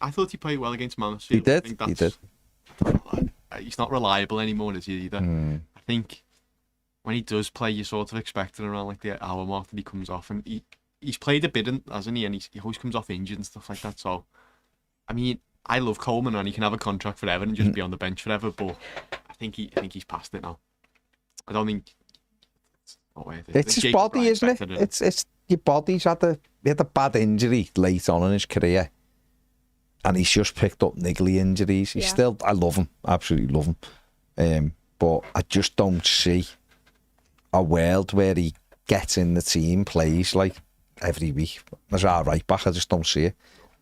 thought he played well against Mansfield. He did. He's not reliable anymore, is he either? I think when he does play, you sort of expect it around like the hour mark that he comes off, and he's played a bit, hasn't he? And he always comes off injured and stuff like that. So, I mean, I love Coleman, and he can have a contract forever and just be on the bench forever. But I think he's past it now. I don't think it's not worth it. It's his body, isn't it? It's your body. He had a bad injury late on in his career, and he's just picked up niggly injuries. I love him, absolutely love him. But I just don't see a world where he gets in the team, plays like every week. As our right back, I just don't see it.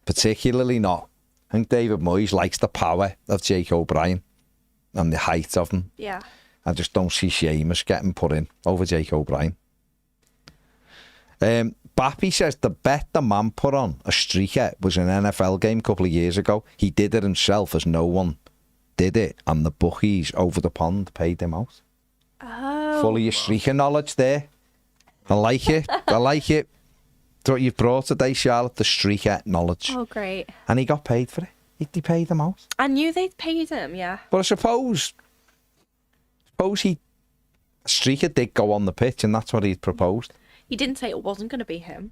Particularly not. I think David Moyes likes the power of Jake O'Brien and the height of him. Yeah. I just don't see Seamus getting put in over Jake O'Brien. Bappy says the bet the man put on a streaker was an NFL game a couple of years ago. He did it himself as no one did it, and the bookies over the pond paid him out. Oh. Full of your streaker knowledge there. I like it. I like it. That's what you've brought today, Charlotte, the streaker knowledge. Oh, great. And he got paid for it. He paid him out. I knew they'd paid him, yeah. But I suppose a streaker did go on the pitch, and that's what he'd proposed. He didn't say it wasn't going to be him.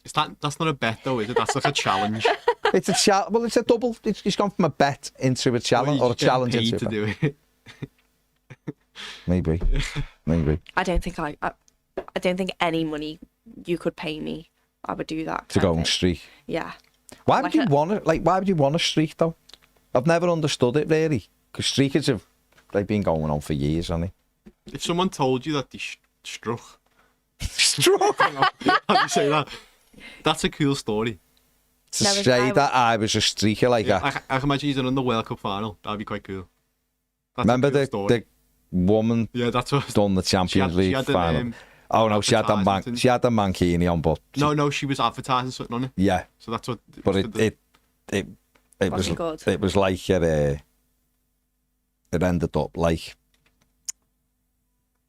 That's not a bet though, is it? That's like a challenge. It's a challenge. Well, it's a double. He's gone from a bet into a challenge, or a challenge into a bet. Do it. Maybe. I don't think any money you could pay me, I would do that. To go and streak. Yeah. Why would you want it? Why would you want a streak though? I've never understood it really. Because streakers they've been going on for years, haven't they? If someone told you that they struck. Struck? How do you say that? That's a cool story. To say that I was a streaker like that. I can imagine he's in the World Cup final. That'd be quite cool. That's Remember cool the woman that's what done the Champions League final? Oh no, she had the mankini on, but no, she was advertising something on it. Yeah, so that's what. But it was good. It was like it ended up like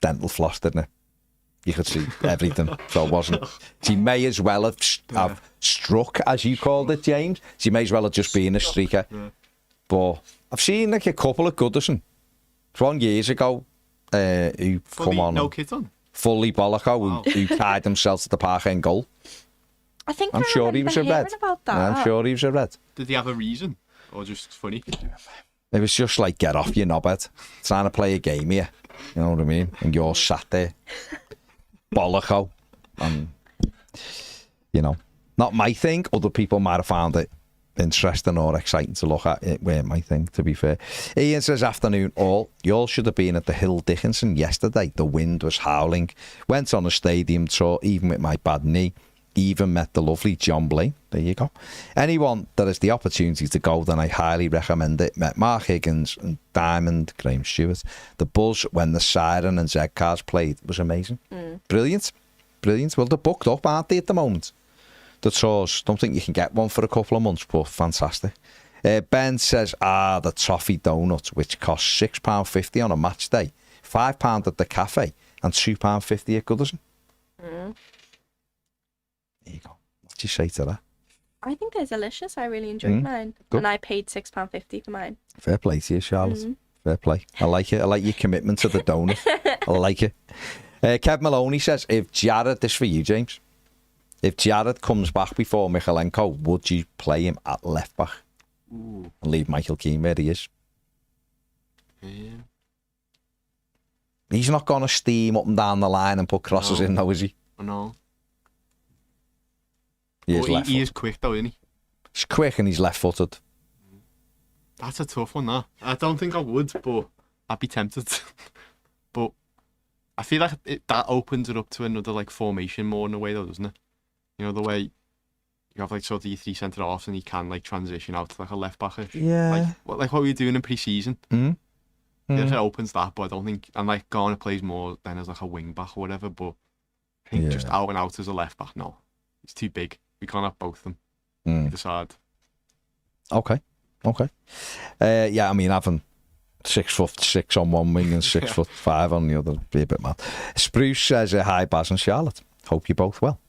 dental floss, didn't it? You could see everything, so it wasn't. She may as well have struck, as you called it, James. She may as well have just been a streaker, but I've seen like a couple of Goodison. 1 years ago, who come on. No kit on? Fully bolloco, Wow. who tied themselves to the park end goal. I think I'm sure he was a red. About that. I'm sure he was a red. Did he have a reason? Or just funny? It was just like, get off your knobhead. Trying to play a game here. You know what I mean? And you're sat there. Bolloco. And, you know, not my thing. Other people might have found it interesting or exciting to look at. It weren't my thing, to be fair. Ian says, afternoon all. You all should have been at the Hill Dickinson yesterday. The wind was howling. Went on a stadium tour, even with my bad knee. Even met the lovely John Blaine. There you go. Anyone that has the opportunity to go, then I highly recommend it. Met Mark Higgins and Diamond, Graham Stewart. The buzz when the siren and Z cars played was amazing. Brilliant. Brilliant. Well, they're booked up, aren't they, at the moment? The tours. Don't think you can get one for a couple of months, but fantastic. Ben says, the Toffee donut, which costs £6.50 on a match day, £5 at the cafe, and £2.50 at Goodison. There you go. What do you say to that? I think they're delicious. I really enjoyed mine. Good. And I paid £6.50 for mine. Fair play to you, Charlotte. Fair play. I like it. I like your commitment to the donut. I like it. Kev Maloney says, if Jared, this for you, James. If Jared comes back before Michalenko, would you play him at left back? Ooh. And leave Michael Keane where he is? Yeah. He's not going to steam up and down the line and put crosses in, though, is he? I know. He is He left-footed. is quick, though, isn't he? He's quick and he's left-footed. That's a tough one, that. I don't think I would, but I'd be tempted. But I feel like that opens it up to another like formation more in a way, though, doesn't it? You know, the way you have like sort of your 3 centre halves and you can like transition out to like a left backish. Yeah. Like what we were doing in pre-season. Mm. It opens that, but I don't think. And like Garner plays more then as like a wing back or whatever. But I think just out and out as a left back, no, it's too big. We can't have both of them. Either side. Okay. Yeah, I mean, having 6'6" on one wing and 6'5" on the other would be a bit mad. Spruce says, hi, Baz and Charlotte. Hope you're both well.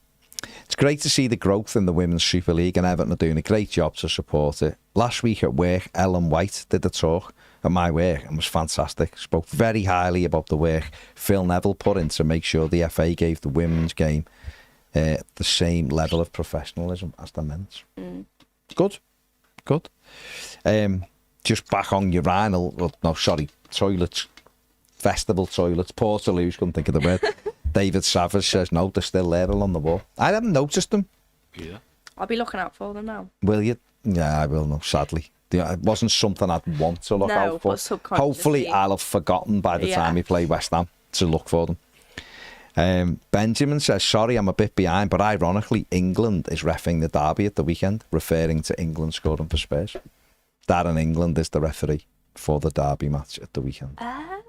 It's great to see the growth in the Women's Super League, and Everton are doing a great job to support it. Last week at work, Ellen White did a talk at my work and was fantastic. Spoke very highly about the work Phil Neville put in to make sure the FA gave the women's game the same level of professionalism as the men's. Good. Just back on toilets, festival toilets, Portaloos, couldn't think of the word. David Savage says, no, they're still there along the wall. I haven't noticed them. Yeah. I'll be looking out for them now. Will you? Yeah, I will, no, sadly. It wasn't something I'd want to look out for. But subconsciously. Hopefully I'll have forgotten by the time we play West Ham to look for them. Benjamin says, sorry, I'm a bit behind, but ironically, England is reffing the derby at the weekend, referring to England scoring for Spurs. Darren England is the referee for the derby match at the weekend. There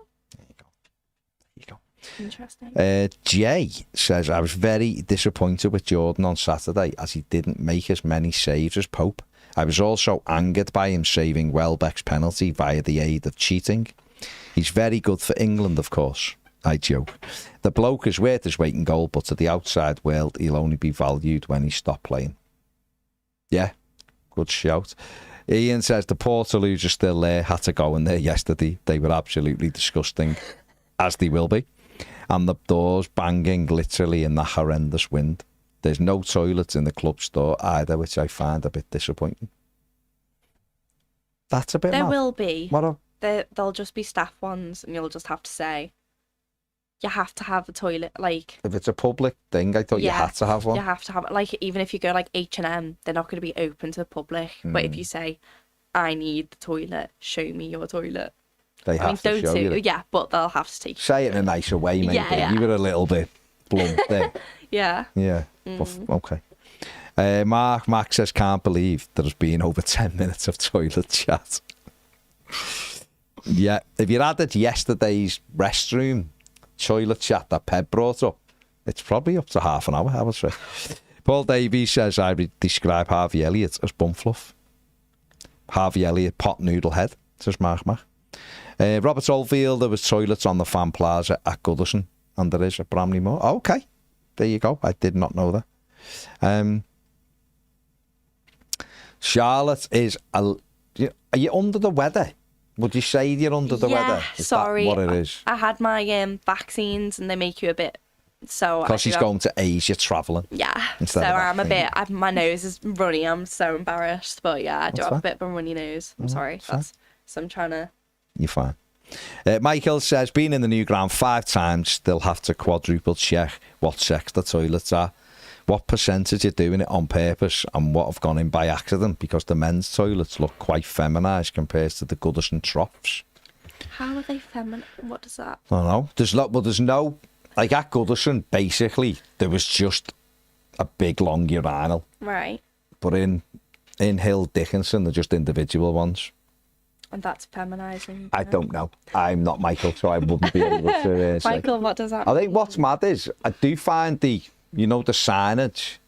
you go. Interesting. Jay says, I was very disappointed with Jordan on Saturday as he didn't make as many saves as Pope. I was also angered by him saving Welbeck's penalty via the aid of cheating. He's very good for England, of course. I joke. The bloke is worth his weight in gold, but to the outside world, he'll only be valued when he stopped playing. Yeah, good shout. Ian says the Portaloos are still there. Had to go in there yesterday. They were absolutely disgusting, as they will be. And the doors banging literally in the horrendous wind. There's no toilets in the club store either, which I find a bit disappointing. That's a bit There mad. will be. What There'll just be staff ones, and you'll just have to say, you have to have a toilet. Like, if it's a public thing, I thought you had to have one. You have to have it. Like, even if you go like H&M, they're not going to be open to the public. But if you say, I need the toilet, show me your toilet. They have to show you. Yeah, but they'll have to take. Say it in a nicer way, maybe. Yeah. You were a little bit blunt there. Yeah. Yeah. Okay. Mark says, can't believe there's been over 10 minutes of toilet chat. Yeah. If you added yesterday's restroom toilet chat that Pep brought up, it's probably up to half an hour, I would say. Paul Davies says, I would describe Harvey Elliott as bumfluff. Harvey Elliott, pot noodle head, says Mark. Robert Oldfield, there was toilets on the Fan Plaza at Goodison, and there is at Bramley Moor. Okay, there you go. I did not know that. Charlotte is... Are you under the weather? Would you say you're under the weather? Is sorry. that what it is? I had my vaccines and they make you a bit... So because she's going to Asia travelling. Yeah. Instead so of I'm a vaccine. bit... my nose is runny. I'm so embarrassed. But yeah, I do That's have fine. a bit of a runny nose. I'm sorry. So I'm trying to... You're fine. Michael says, been in the new ground 5 times, still have to quadruple check what sex the toilets are. What percentage are doing it on purpose and what have gone in by accident? Because the men's toilets look quite feminised compared to the Goodison troughs. How are they feminine? What does that... I don't know. There's no... Like at Goodison, basically, there was just a big long urinal. Right. But in Hill Dickinson, they're just individual ones. And that's feminising. I don't know. I'm not Michael, so I wouldn't be able to say. Michael, what does that I mean? think what's mad is, I do find the signage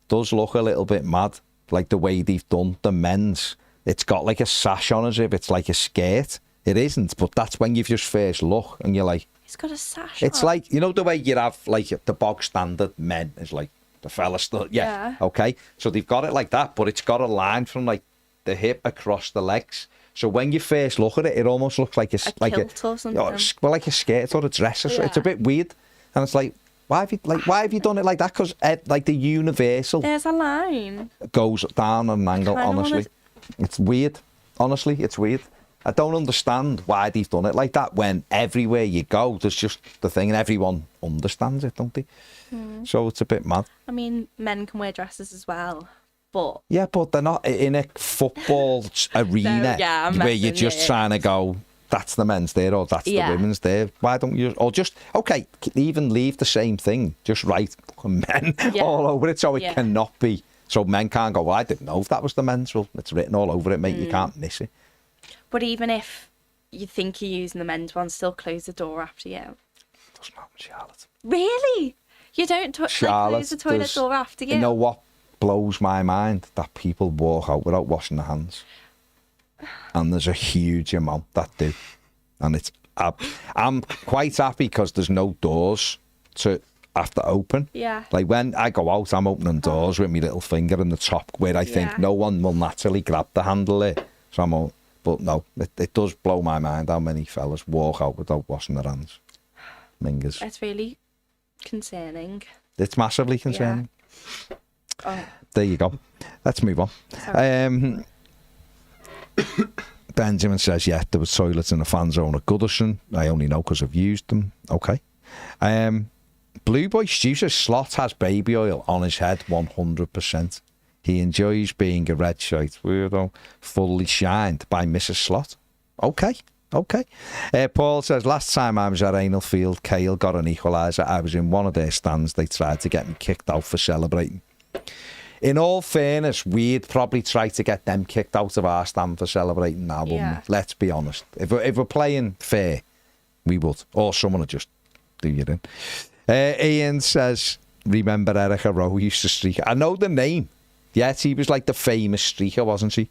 does look a little bit mad. Like the way they've done the men's. It's got like a sash on as if it's like a skirt. It isn't, but that's when you've just first look and you're like... It's got a sash It's on. like, you know the way you have like the bog standard men is like the fella still... Yeah, okay. So they've got it like that, but it's got a line from like the hip across the legs. So when you first look at it, it almost looks like kilt or something. Well, like a skirt or a dress. Yeah. It's a bit weird, and it's like, why have you done it like that? Because like the universal There's a line. goes down on an angle. kinda Honestly, it's weird. Honestly, it's weird. I don't understand why they've done it like that. When everywhere you go, there's just the thing, and everyone understands it, don't they? So it's a bit mad. I mean, men can wear dresses as well, but... Yeah, but they're not in a football arena I'm where you're messing, just trying to go, that's the men's there or that's the women's there. Why don't you, or just, okay, even leave the same thing, just write men all over it so it cannot be, so men can't go, well, I didn't know if that was the men's. Well, it's written all over it, mate, you can't miss it. But even if you think you're using the men's one, still close the door after you. Doesn't happen, Charlotte. Really? You don't close the toilet door after you? You know what blows my mind? That people walk out without washing their hands. And there's a huge amount that do. And it's... I'm quite happy because there's no doors to have to open. Yeah. Like when I go out, I'm opening doors with my little finger in the top where I think no one will naturally grab the handle there. So I'm all... But no, it does blow my mind how many fellas walk out without washing their hands. Mingers. It's really concerning. It's massively concerning. Yeah. Oh. There you go. Let's move on. Benjamin says, yeah, there was toilets in the fan zone at Goodison. I only know because I've used them. Okay. Blue Boy Stu says, Slot has baby oil on his head 100%. He enjoys being a red shirt weirdo, fully shined by Mrs. Slot. Okay. Paul says, last time I was at Anelfield, Cale got an equaliser. I was in one of their stands. They tried to get me kicked out for celebrating. In all fairness, we'd probably try to get them kicked out of our stand for celebrating now, wouldn't we? Let's be honest. If we're playing fair, we would. Or someone would just do you in. Ian says, remember Erica Rowe used to streak? I know the name. Yes, he was like the famous streaker, wasn't he?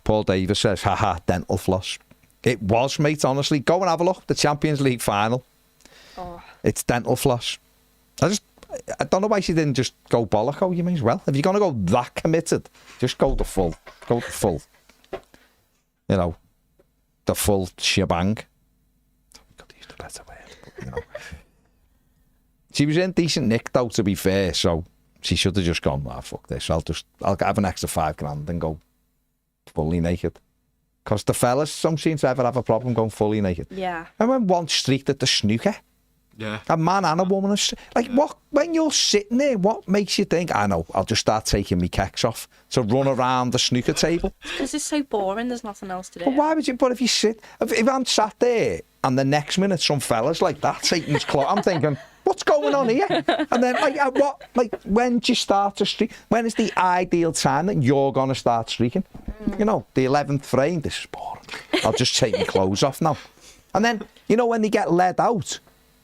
Paul Davis says, haha, dental floss. It was, mate, honestly. Go and have a look. The Champions League final. Oh. It's dental floss. I don't know why she didn't just go bollock. You may as well. If you're going to go that committed, just go the full. Go the full. You know, the full shebang. Got to use the better word, but, you know. She was in decent nick, though, to be fair, so she should have just gone, fuck this. I'll have an extra $5,000 and go fully naked. Because the fellas, some seem to ever have a problem going fully naked. Yeah. I went one streaked at the snooker. Yeah. A man and a woman. What? When you're sitting there, what makes you think, I know, I'll just start taking my kecks off to run around the snooker table? Because it's so boring, there's nothing else to do. But why would you? But if you sit, if I'm sat there and the next minute some fellas like that taking his clock, I'm thinking, what's going on here? And then, when do you start to streak? When is the ideal time that you're going to start streaking? You know, the 11th frame, this is boring. I'll just take my clothes off now. And then, you know, when they get led out,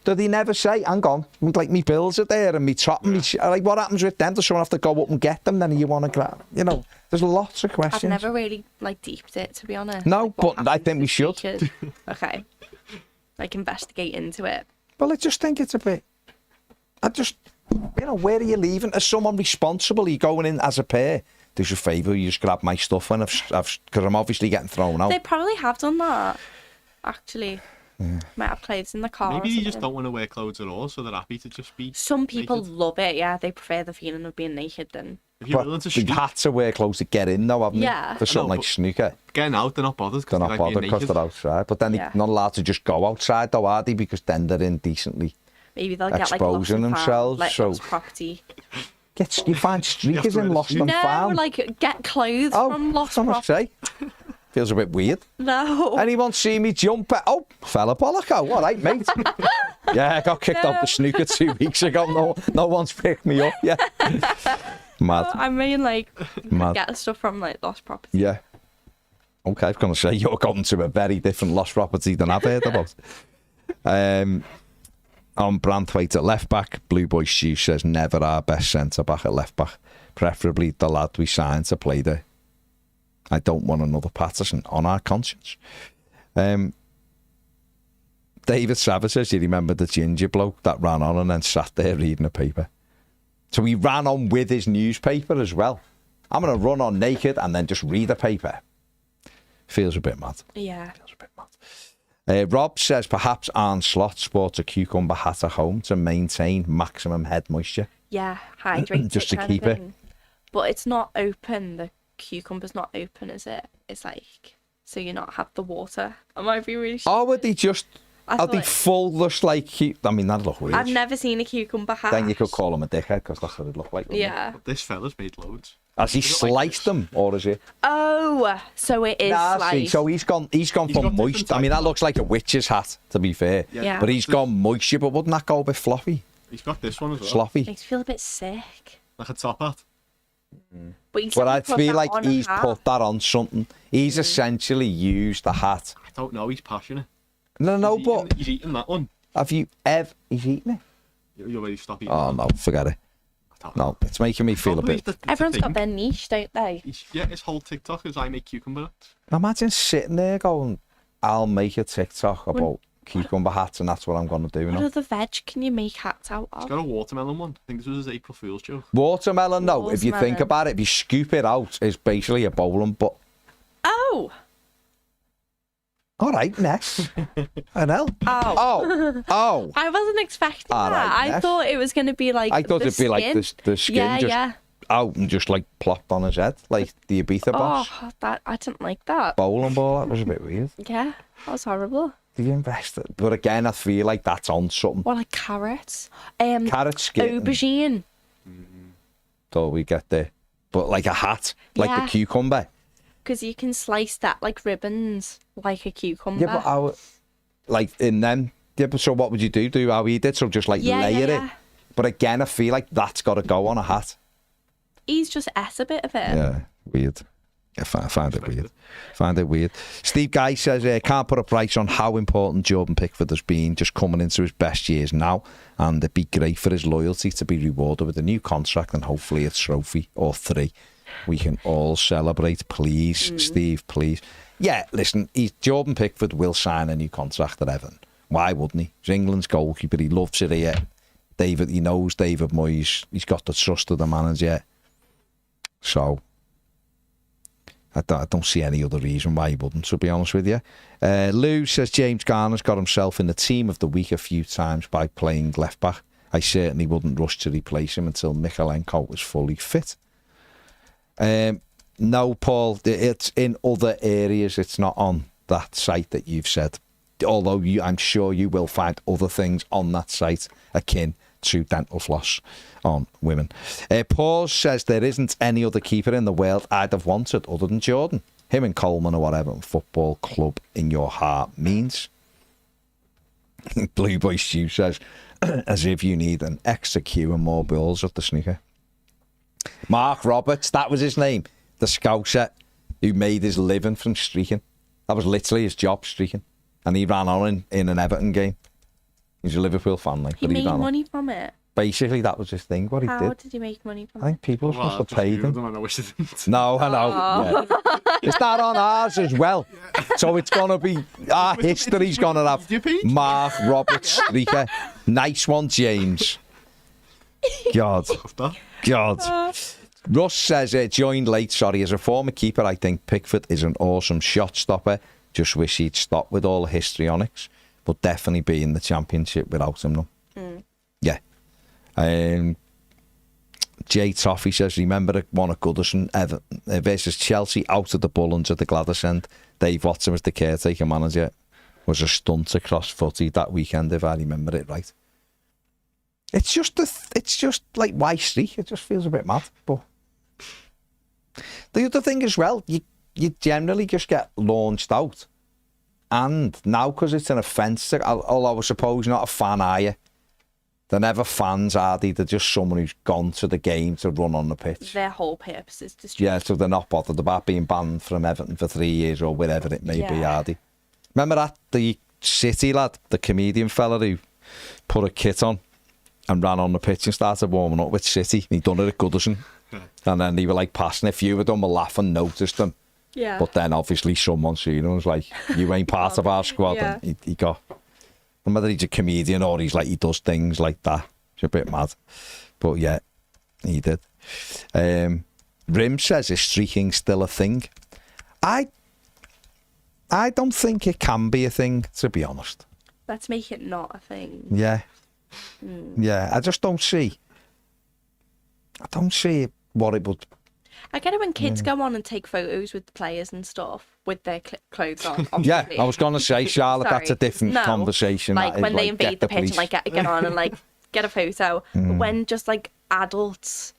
do they never say, hang on, like, me bills are there and me top and me... Like, what happens with them? Does someone have to go up and get them? Then you want to grab... You know, there's lots of questions. I've never really, deeped it, to be honest. No, but I think we should. Okay. Investigate into it. Well, I just think it's a bit... where are you leaving? As someone responsible, are you going in as a pair us a favour, you just grab my stuff and because I'm obviously getting thrown out. They probably have done that, actually. Might have clothes in the car. Maybe or you just something. don't want to wear clothes at all, so they're happy to just be. Some people naked. love it, yeah. They prefer the feeling of being naked than. If you're But willing to they've sneak, had to wear clothes to get in, though, haven't Yeah. they? For something I know, like but- snooker. getting out, they're not bothered. They're not bothered because they're outside. But then Yeah. they're not allowed to just go outside, though, are they? Because then they're indecently Maybe they'll get like lost exposing and found, themselves. like So lost property. you find streakers wear in the Lost suit. and No, Found. like get clothes Oh, from lost I must property. say. Feels a bit weird. No. Anyone see me jump? Oh, fella Polloco. All right, mate. Yeah, I got kicked off the snooker 2 weeks ago. No one's picked me up yet. Mad. I mean, like, Mad. get stuff from like lost property. Yeah. Okay, I was going to say you're going to a very different lost property than I've heard about. On Branthwaite at left back, Blue Boy Stu says never our best centre back at left back. Preferably the lad we signed to play there. I don't want another Patterson on our conscience. David Savage says, you remember the ginger bloke that ran on and then sat there reading a paper? So he ran on with his newspaper as well. I'm going to run on naked and then just read a paper. Feels a bit mad. Yeah. Feels a bit mad. Rob says perhaps Arne Slot sports a cucumber hat at home to maintain maximum head moisture. Yeah, hydrate Just it to kind of keep it. thing. But it's not open. The cucumber's not open, is it? It's like, so you not have the water. I might be really sure. Or would they just, are they thought- full just like, I mean, that'd look weird. I've never seen a cucumber hat. Then you could call him a dickhead because that's what it looked like. wouldn't it? Yeah. But this fella's made loads. Has he Is it like sliced this? them or is it? Oh, so it is Nah, see, sliced. so he's gone for got moist. different I mean, that types. looks like a witch's hat, to be fair. Yeah. But he's gone moisture, but wouldn't that go a bit floppy? He's got this one as well. Sloppy? Makes you feel a bit sick. Like a top hat. But, you But said I you put feel that like on a he's hat. put that on something. He's essentially used the hat. I don't know, he's passionate. No, He's but he's eating that one. have you ever... He's eaten it? You're ready to stop eating Oh, that. no, forget it. I don't know. No, it's making me feel a Probably bit... the Everyone's thing. got their niche, don't they? Yeah, his whole TikTok is I make cucumber hats. Imagine sitting there going, I'll make a TikTok about cucumber hats and that's what I'm going to do. You What know? other veg can you make hats out He's of? got a watermelon one. I think this was his April Fool's joke. Watermelon, though, if you think Watermelon. about it, if you scoop it out, it's basically a bowling, but... Oh! All right, Ness. I know. Oh. Oh. I wasn't expecting All that. right, I Ness. thought it was going to be like I thought the it'd be like skin. the skin Yeah, just yeah. out and just like plopped on his head, like the Ibiza boss. Oh, that I didn't like that. Bowling ball, that was a bit weird. Yeah, that was horrible. The investor. But again, I feel like that's on something. Or like carrots. Carrot skin. Aubergine. So we get there. But like a hat, like Yeah. the cucumber. Because you can slice that like ribbons, like a cucumber. Yeah, but like in them. Yeah, but so what would you do? Do how he did? So just like Yeah, layer yeah. it. But again, I feel like that's got to go on a hat. He's just ate a bit of it. Yeah, weird. I find it weird. Find it weird. Steve Guy says, can't put a price on how important Jordan Pickford has been, just coming into his best years now, and it'd be great for his loyalty to be rewarded with a new contract and hopefully a trophy or 3. We can all celebrate, please, Steve, please. Yeah, listen, Jordan Pickford will sign a new contract at Everton. Why wouldn't he? He's England's goalkeeper. He loves it here. He knows David Moyes. He's got the trust of the manager. So I don't see any other reason why he wouldn't, to be honest with you. Lou says James Garner's got himself in the team of the week a few times by playing left back. I certainly wouldn't rush to replace him until Mikalenko was fully fit. No, Paul, it's in other areas. It's not on that site that you've said. Although I'm sure you will find other things on that site akin to dental floss on women. Paul says there isn't any other keeper in the world I'd have wanted other than Jordan. Him and Coleman or whatever football club in your heart means. Blue Boy Stu says, as if you need an extra queue and more balls at the snooker. Mark Roberts, that was his name. The Scouser who made his living from streaking. That was literally his job, streaking. And he ran on in an Everton game. He's a Liverpool fan, like. He but made ran on. money from it. Basically, that was his thing, what he How did. did he make money from I think people Well, must have just paid Googled him. and I wish it didn't. No, I know. Yeah. Is that on ours as well? So it's going to be, our history's going to have Your page? Mark Roberts streaker. Nice one, James. God. That. God. Russ says, joined late, sorry. As a former keeper, I think Pickford is an awesome shot stopper. Just wish he'd stop with all the histrionics. But definitely be in the Championship without him, though. Yeah. Jay Toffee says, remember the one at Goodison versus Chelsea out of the Bullens at the Gladys End. Dave Watson was the caretaker manager. Was a stunt across footy that weekend, if I remember it right. It's just like Y Street. It just feels a bit mad. But the other thing as well, you generally just get launched out. And now, because it's an offence, although I suppose not a fan, are you? They're never fans, are they? They're just someone who's gone to the game to run on the pitch. Their whole purpose is to... Yeah, so they're not bothered about being banned from Everton for 3 years or wherever it may be, are they? Remember that? The City lad, the comedian fella who put a kit on and ran on the pitch and started warming up with City. He'd done it at Goodison. And then they were like passing. A few of them were laughing, noticed him. Yeah. But then obviously someone seen him was like, you ain't part of our squad. Yeah. And he got... Whether he's a comedian or he's like, he does things like that. It's a bit mad. But yeah, he did. Rim says, is streaking still a thing? I don't think it can be a thing, to be honest. Let's make it not a thing. Yeah. Yeah, I just don't see. I don't see what it would... I get it when kids go on and take photos with the players and stuff with their clothes on. Yeah, obviously. I was going to say, Charlotte, that's a different conversation. Like that when is, they like, invade the pitch and like get on and like get a photo. But when just like adults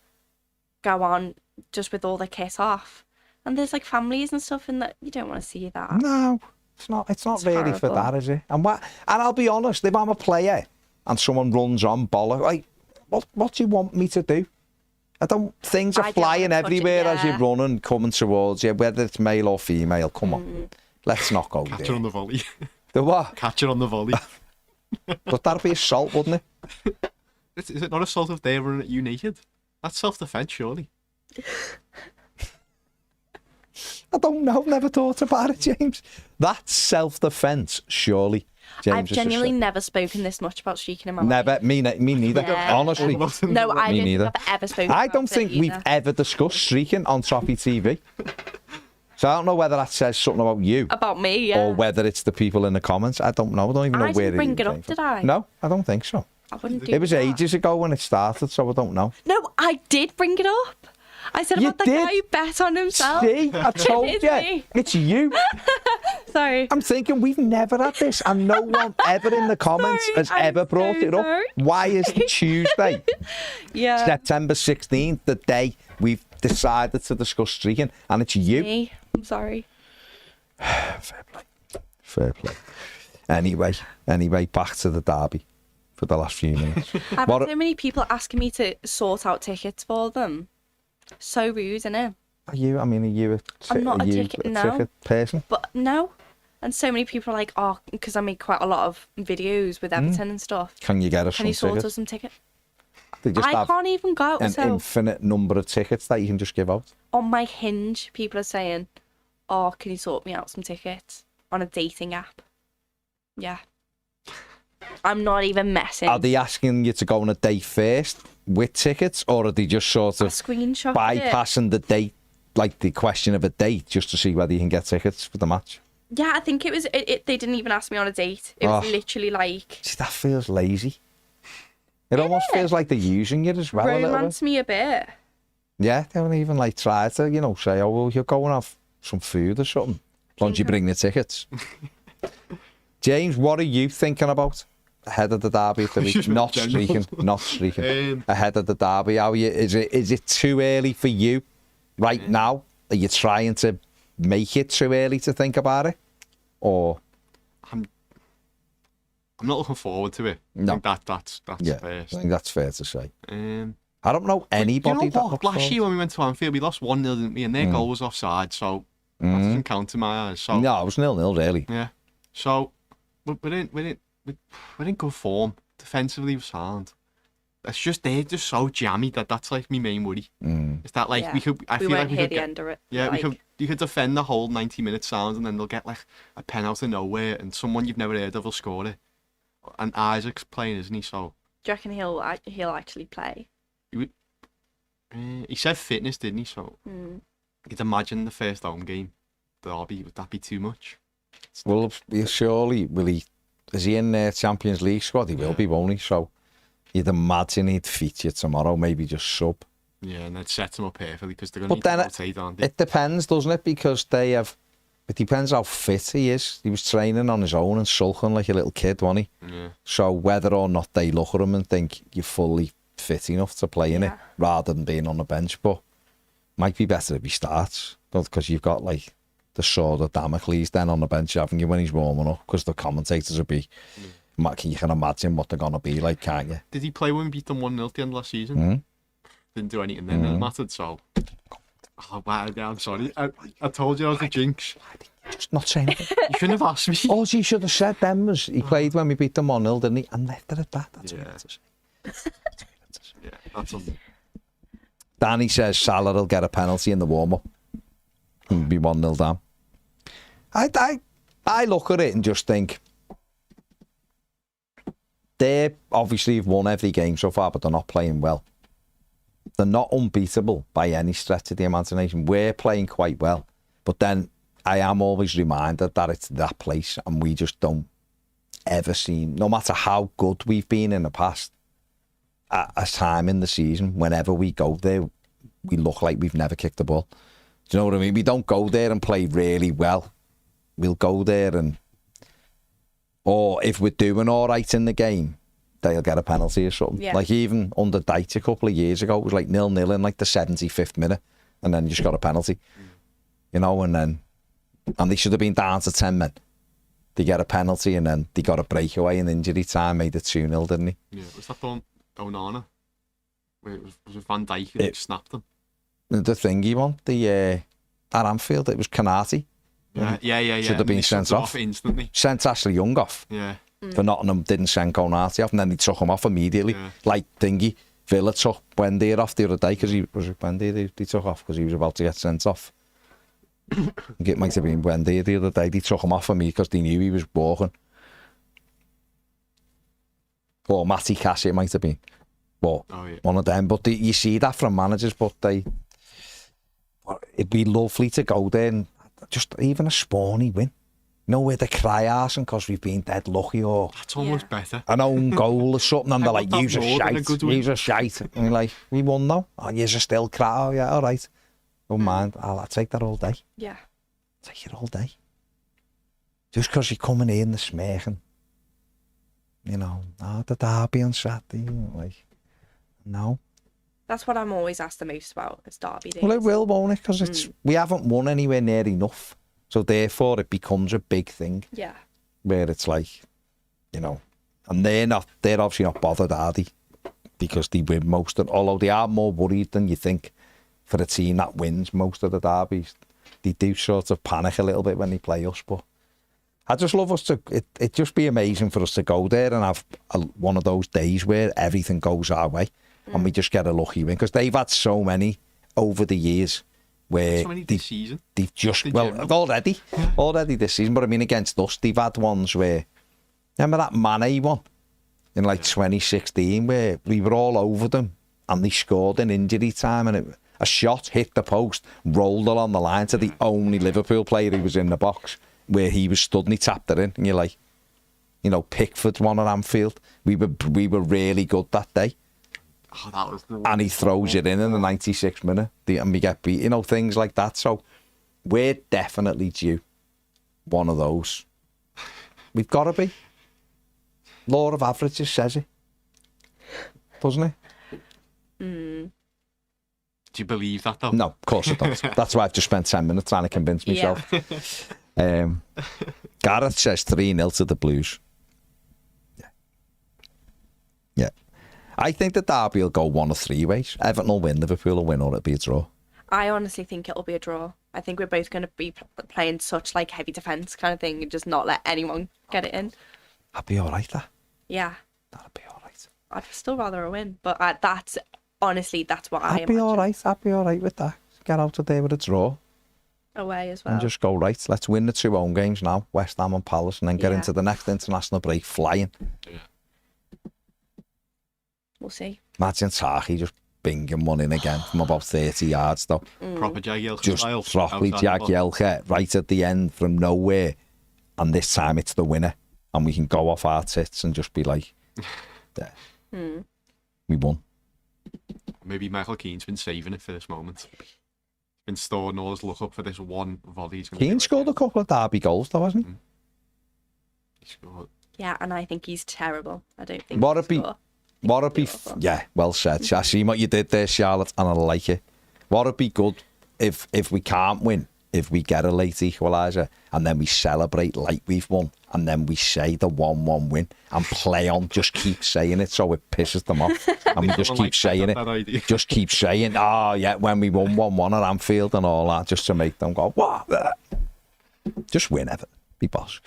go on just with all their kit off, and there's like families and stuff, and that you don't want to see that. No, it's not. It's not really horrible. for that, is it? And I'll be honest, if I'm a player and someone runs on bollock, like, what do you want me to do? Things are flying everywhere as you're running, coming towards you, whether it's male or female. Come on, let's not go Catch there. it on the volley. The what? Catch it on the volley. But that'd be assault, wouldn't it? Is it not assault if they were you naked? That's self-defence, surely. I don't know. Never thought about it, James. That's self-defence, surely. James I've genuinely never spoken this much about streaking in my life. Never. Me neither. Yeah. Honestly. No, I Me don't neither. think I've ever spoken I about don't it think we've either. ever discussed streaking on Toffee TV. So I don't know whether that says something about you. About me, yeah. Or whether it's the people in the comments. I don't know. I don't even know I where didn't bring it up, came did from. I? No, I don't think so. I wouldn't do It was that. ages ago when it started, so I don't know. No, I did bring it up. I said You about the did? guy who bet on himself. See, I told It's you. me. It's you. Sorry. I'm thinking we've never had this, and no one ever in the comments Sorry, has I'm ever brought so it up. sorry. Why is it Tuesday, Yeah. September 16th, the day we've decided to discuss streaking, and it's you? Me. I'm sorry. Fair play. Fair play. Anyway, back to the derby for the last few minutes. I've had so many people asking me to sort out tickets for them. So rude, isn't it? Are you I'm not a ticket person? But no. And so many people are like, oh, because I make quite a lot of videos with Everton and stuff. Can you get us Can some you sort tickets? us some tickets? They just I have can't even go. an So infinite number of tickets that you can just give out. on my Hinge, people are saying, oh, can you sort me out some tickets on a dating app? Yeah. I'm not even messing. Are they asking you to go on a date first with tickets, or are they just sort I of screenshot it. bypassing the date, like the question of a date, just to see whether you can get tickets for the match? Yeah, I think it was. They didn't even ask me on a date. It was literally like See, that feels lazy. It almost feels like they're using it as well. A little bit. romance me a bit. Yeah, they don't even like try to, say, oh, well, you'll go and have some food or something. As long as you bring the tickets. James, what are you thinking about ahead of the derby of the week? Not streaking. Ahead of the derby, is it too early for you right now? Are you trying to make it too early to think about it? Or I'm not looking forward to it. No. I think that's yeah, first. I think that's fair to say. I I don't know anybody you know what? that Last year when we went to Anfield, we lost 1-0, didn't we? And their goal was offside, so that doesn't count in my eyes. So No, it was 0-0 really. yeah, so we're in good form. Defensively, we're sound. It's just they're just so jammy that's like my main worry. It's that like Yeah. we could. I We feel like won't we hear could the get, end of it. yeah, like, you could defend the whole 90-minute sound, and then they'll get like a pen out of nowhere, and someone you've never heard of will score it. And Isaac's playing, isn't he? So do you reckon he'll actually play? He said fitness, didn't he? So you'd imagine the first home game, Derby, would that be too much? Well, surely, is he in the Champions League squad? He will be, won't he? So you'd imagine he'd feature tomorrow, maybe just sub. Yeah, and that sets him up perfectly because they're going But to then rotate, aren't they? it depends, doesn't it? Because it depends how fit he is. He was training on his own and sulking like a little kid, wasn't he? Yeah. So whether or not they look at him and think you're fully fit enough to play in it, rather than being on the bench, but might be better if he starts, because you've got like the sword of Damocles then on the bench, haven't you, when he's warming up? Because the commentators will be, you can imagine what they're gonna be like, can't you? Did he play when we beat them 1-0 at the end of last season? Didn't do anything then, it mattered. So, oh wow, yeah, I'm sorry. I told you I was a jinx. Just not saying it. You shouldn't have asked me. All you should have said then was he played when we beat them 1-0, didn't he? And left it at that. That's what it is. Yeah, that's something. Danny says Salah will get a penalty in the warm-up and be 1-0 down. I look at it and just think they obviously have won every game so far, but they're not playing well. They're not unbeatable by any stretch of the imagination. We're playing quite well, but then I am always reminded that it's that place, and we just don't ever seem, no matter how good we've been in the past, at a time in the season, whenever we go there, we look like we've never kicked the ball. Do you know what I mean? We don't go there and play really well. We'll go there or if we're doing all right in the game, they'll get a penalty or something. Yeah. Like even under Deitch a couple of years ago, it was like 0-0 in like the 75th minute, and then you just got a penalty. You know, and they should have been down to 10 men. They get a penalty, and then they got a breakaway in injury time, made it 2-0, didn't he? Yeah, was that Onana? Where it was Van Dijk who snapped him? The thing he won, at Anfield, it was Kanate. Yeah. Should have been sent off instantly. Sent Ashley Young off. Yeah. For Nottingham, didn't send Konate off, and then they took him off immediately. Yeah. Like Thingy, Villa took Wendy off the other day because they took off because he was about to get sent off. I think it might have been Wendy the other day. They took him off for me because they knew he was walking. Or Matty Cash, it might have been. But one of them. But you see that from managers, but it'd be lovely to go there and just even a spawny win. You know, where they cry arsing because we've been dead lucky, or that's almost better. An own goal or something, and they're like, use a shite. And you're like, we won now. Oh, you're still cry. Oh, yeah, all right. Don't mind. I'll take that all day. Yeah. Take it all day. Just because you're coming in the smirking. You know, the derby on Saturday. Like, no. That's what I'm always asked the most about, is derby days. Well, it will, won't it? Because we haven't won anywhere near enough. So therefore, it becomes a big thing. Yeah. Where it's like, you know, and they're obviously not bothered, are they? Because they win most of, although they are more worried than you think for a team that wins most of the derbies. They do sort of panic a little bit when they play us, but I just love us to, it'd just be amazing for us to go there and have one of those days where everything goes our way and we just get a lucky win. Because they've had so many over the years where so many this season. They've just, already this season, but I mean against us, they've had ones where, remember that Mane one in like 2016 where we were all over them and they scored in injury time, and a shot hit the post, rolled along the line to the only Liverpool player who was in the box where he was stood, and he tapped it in, and you're like, you know, Pickford won at Anfield. We were really good that day. Oh, that was and he throws it in the 96th minute, and we get beat, you know, things like that. So we're definitely due one of those. We've got to be. Law of averages says it, doesn't it? Mm. Do you believe that though? No, of course I don't. That's why I've just spent 10 minutes trying to convince myself. Yeah. Gareth says 3-0 to the Blues. Yeah. I think the derby will go one of three ways. Everton will win, Liverpool will win, or it'll be a draw. I honestly think it'll be a draw. I think we're both going to be playing such like heavy defence kind of thing and just not let anyone get it in. I'd be all right, that. Yeah. That'd be all right. I'd still rather a win, but that's honestly, that's what I imagine. I'd be all right. I'd be all right with that. Get out of there with a draw. Away as well. And just go, right, let's win the 2 home games now, West Ham and Palace, and then get into the next international break flying. Yeah. We'll see. Imagine Taki just binging one in again from about 30 yards, though. Proper Jagielka Just style. properly outside the box. Jagielka right at the end from nowhere. And this time it's the winner. And we can go off our tits and just be like, there. We won. Maybe Michael Keane's been saving it for this moment. He's been storing all his luck up for this one volley. He's gonna Keane do scored a again. couple of derby goals, though, hasn't he? He scored. Yeah, and I think he's terrible. I don't think What he'll it be? score. Would it be? Yeah, well said. I see what you did there, Charlotte, and I like it. Would it be good if we can't win, if we get a late equaliser, and then we celebrate like we've won, and then we say the 1-1 win and play on, just keep saying it so it pisses them off, and we just Someone keep like saying that idea. it, just keep saying, oh yeah, when we won 1-1 at Anfield and all that, just to make them go, what? Just win, Everton. Be boss.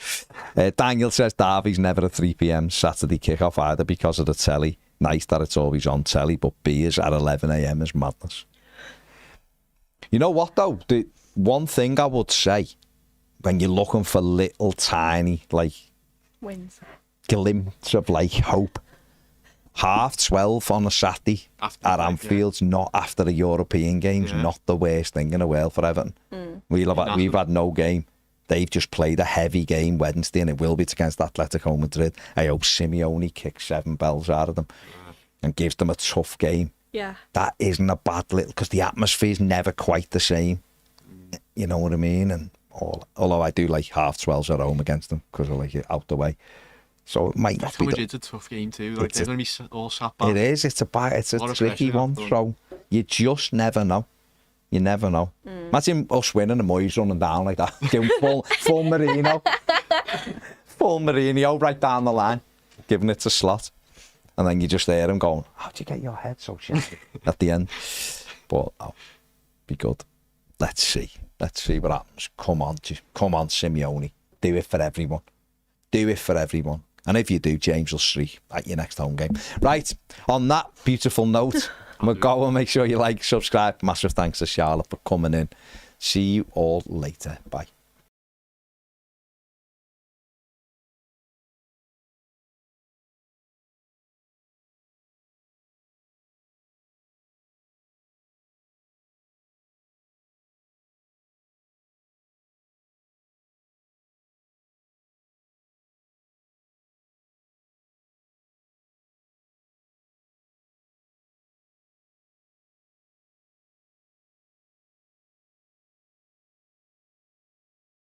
Daniel says Derby's never a 3 p.m. Saturday kickoff either because of the telly. Nice that it's always on telly, but beers at 11 a.m. is madness. You know what, though? The one thing I would say, when you're looking for little tiny, like, Wins. glimpse of, like, hope, 12:30 on a Saturday After at the break, Anfield's not after the European games, Yeah. not the worst thing in the world for Everton. We've had no game. They've just played a heavy game Wednesday, and it will be against Atletico Madrid. I hope Simeone kicks 7 bells out of them and gives them a tough game. Yeah. That isn't a bad little, because the atmosphere's never quite the same. You know what I mean? And although I do like 12:30 at home against them because I like it out the way. So it might not be. It's a tough game too. Like they're going to be all sat back. It is. It's a lot of tricky pressure one. after. So you just never know. You never know. Imagine us winning and Moyes running down like that. Give him full Marino. Full Marino right down the line. Giving it to Slot. And then you just hear him going, how'd you get your head so shit at the end? But, be good. Let's see. Let's see what happens. Come on, Simeone. Do it for everyone. Do it for everyone. And if you do, James will streak at your next home game. Right, on that beautiful note, we'll go and make sure you like, subscribe. Massive thanks to Charlotte for coming in. See you all later. Bye.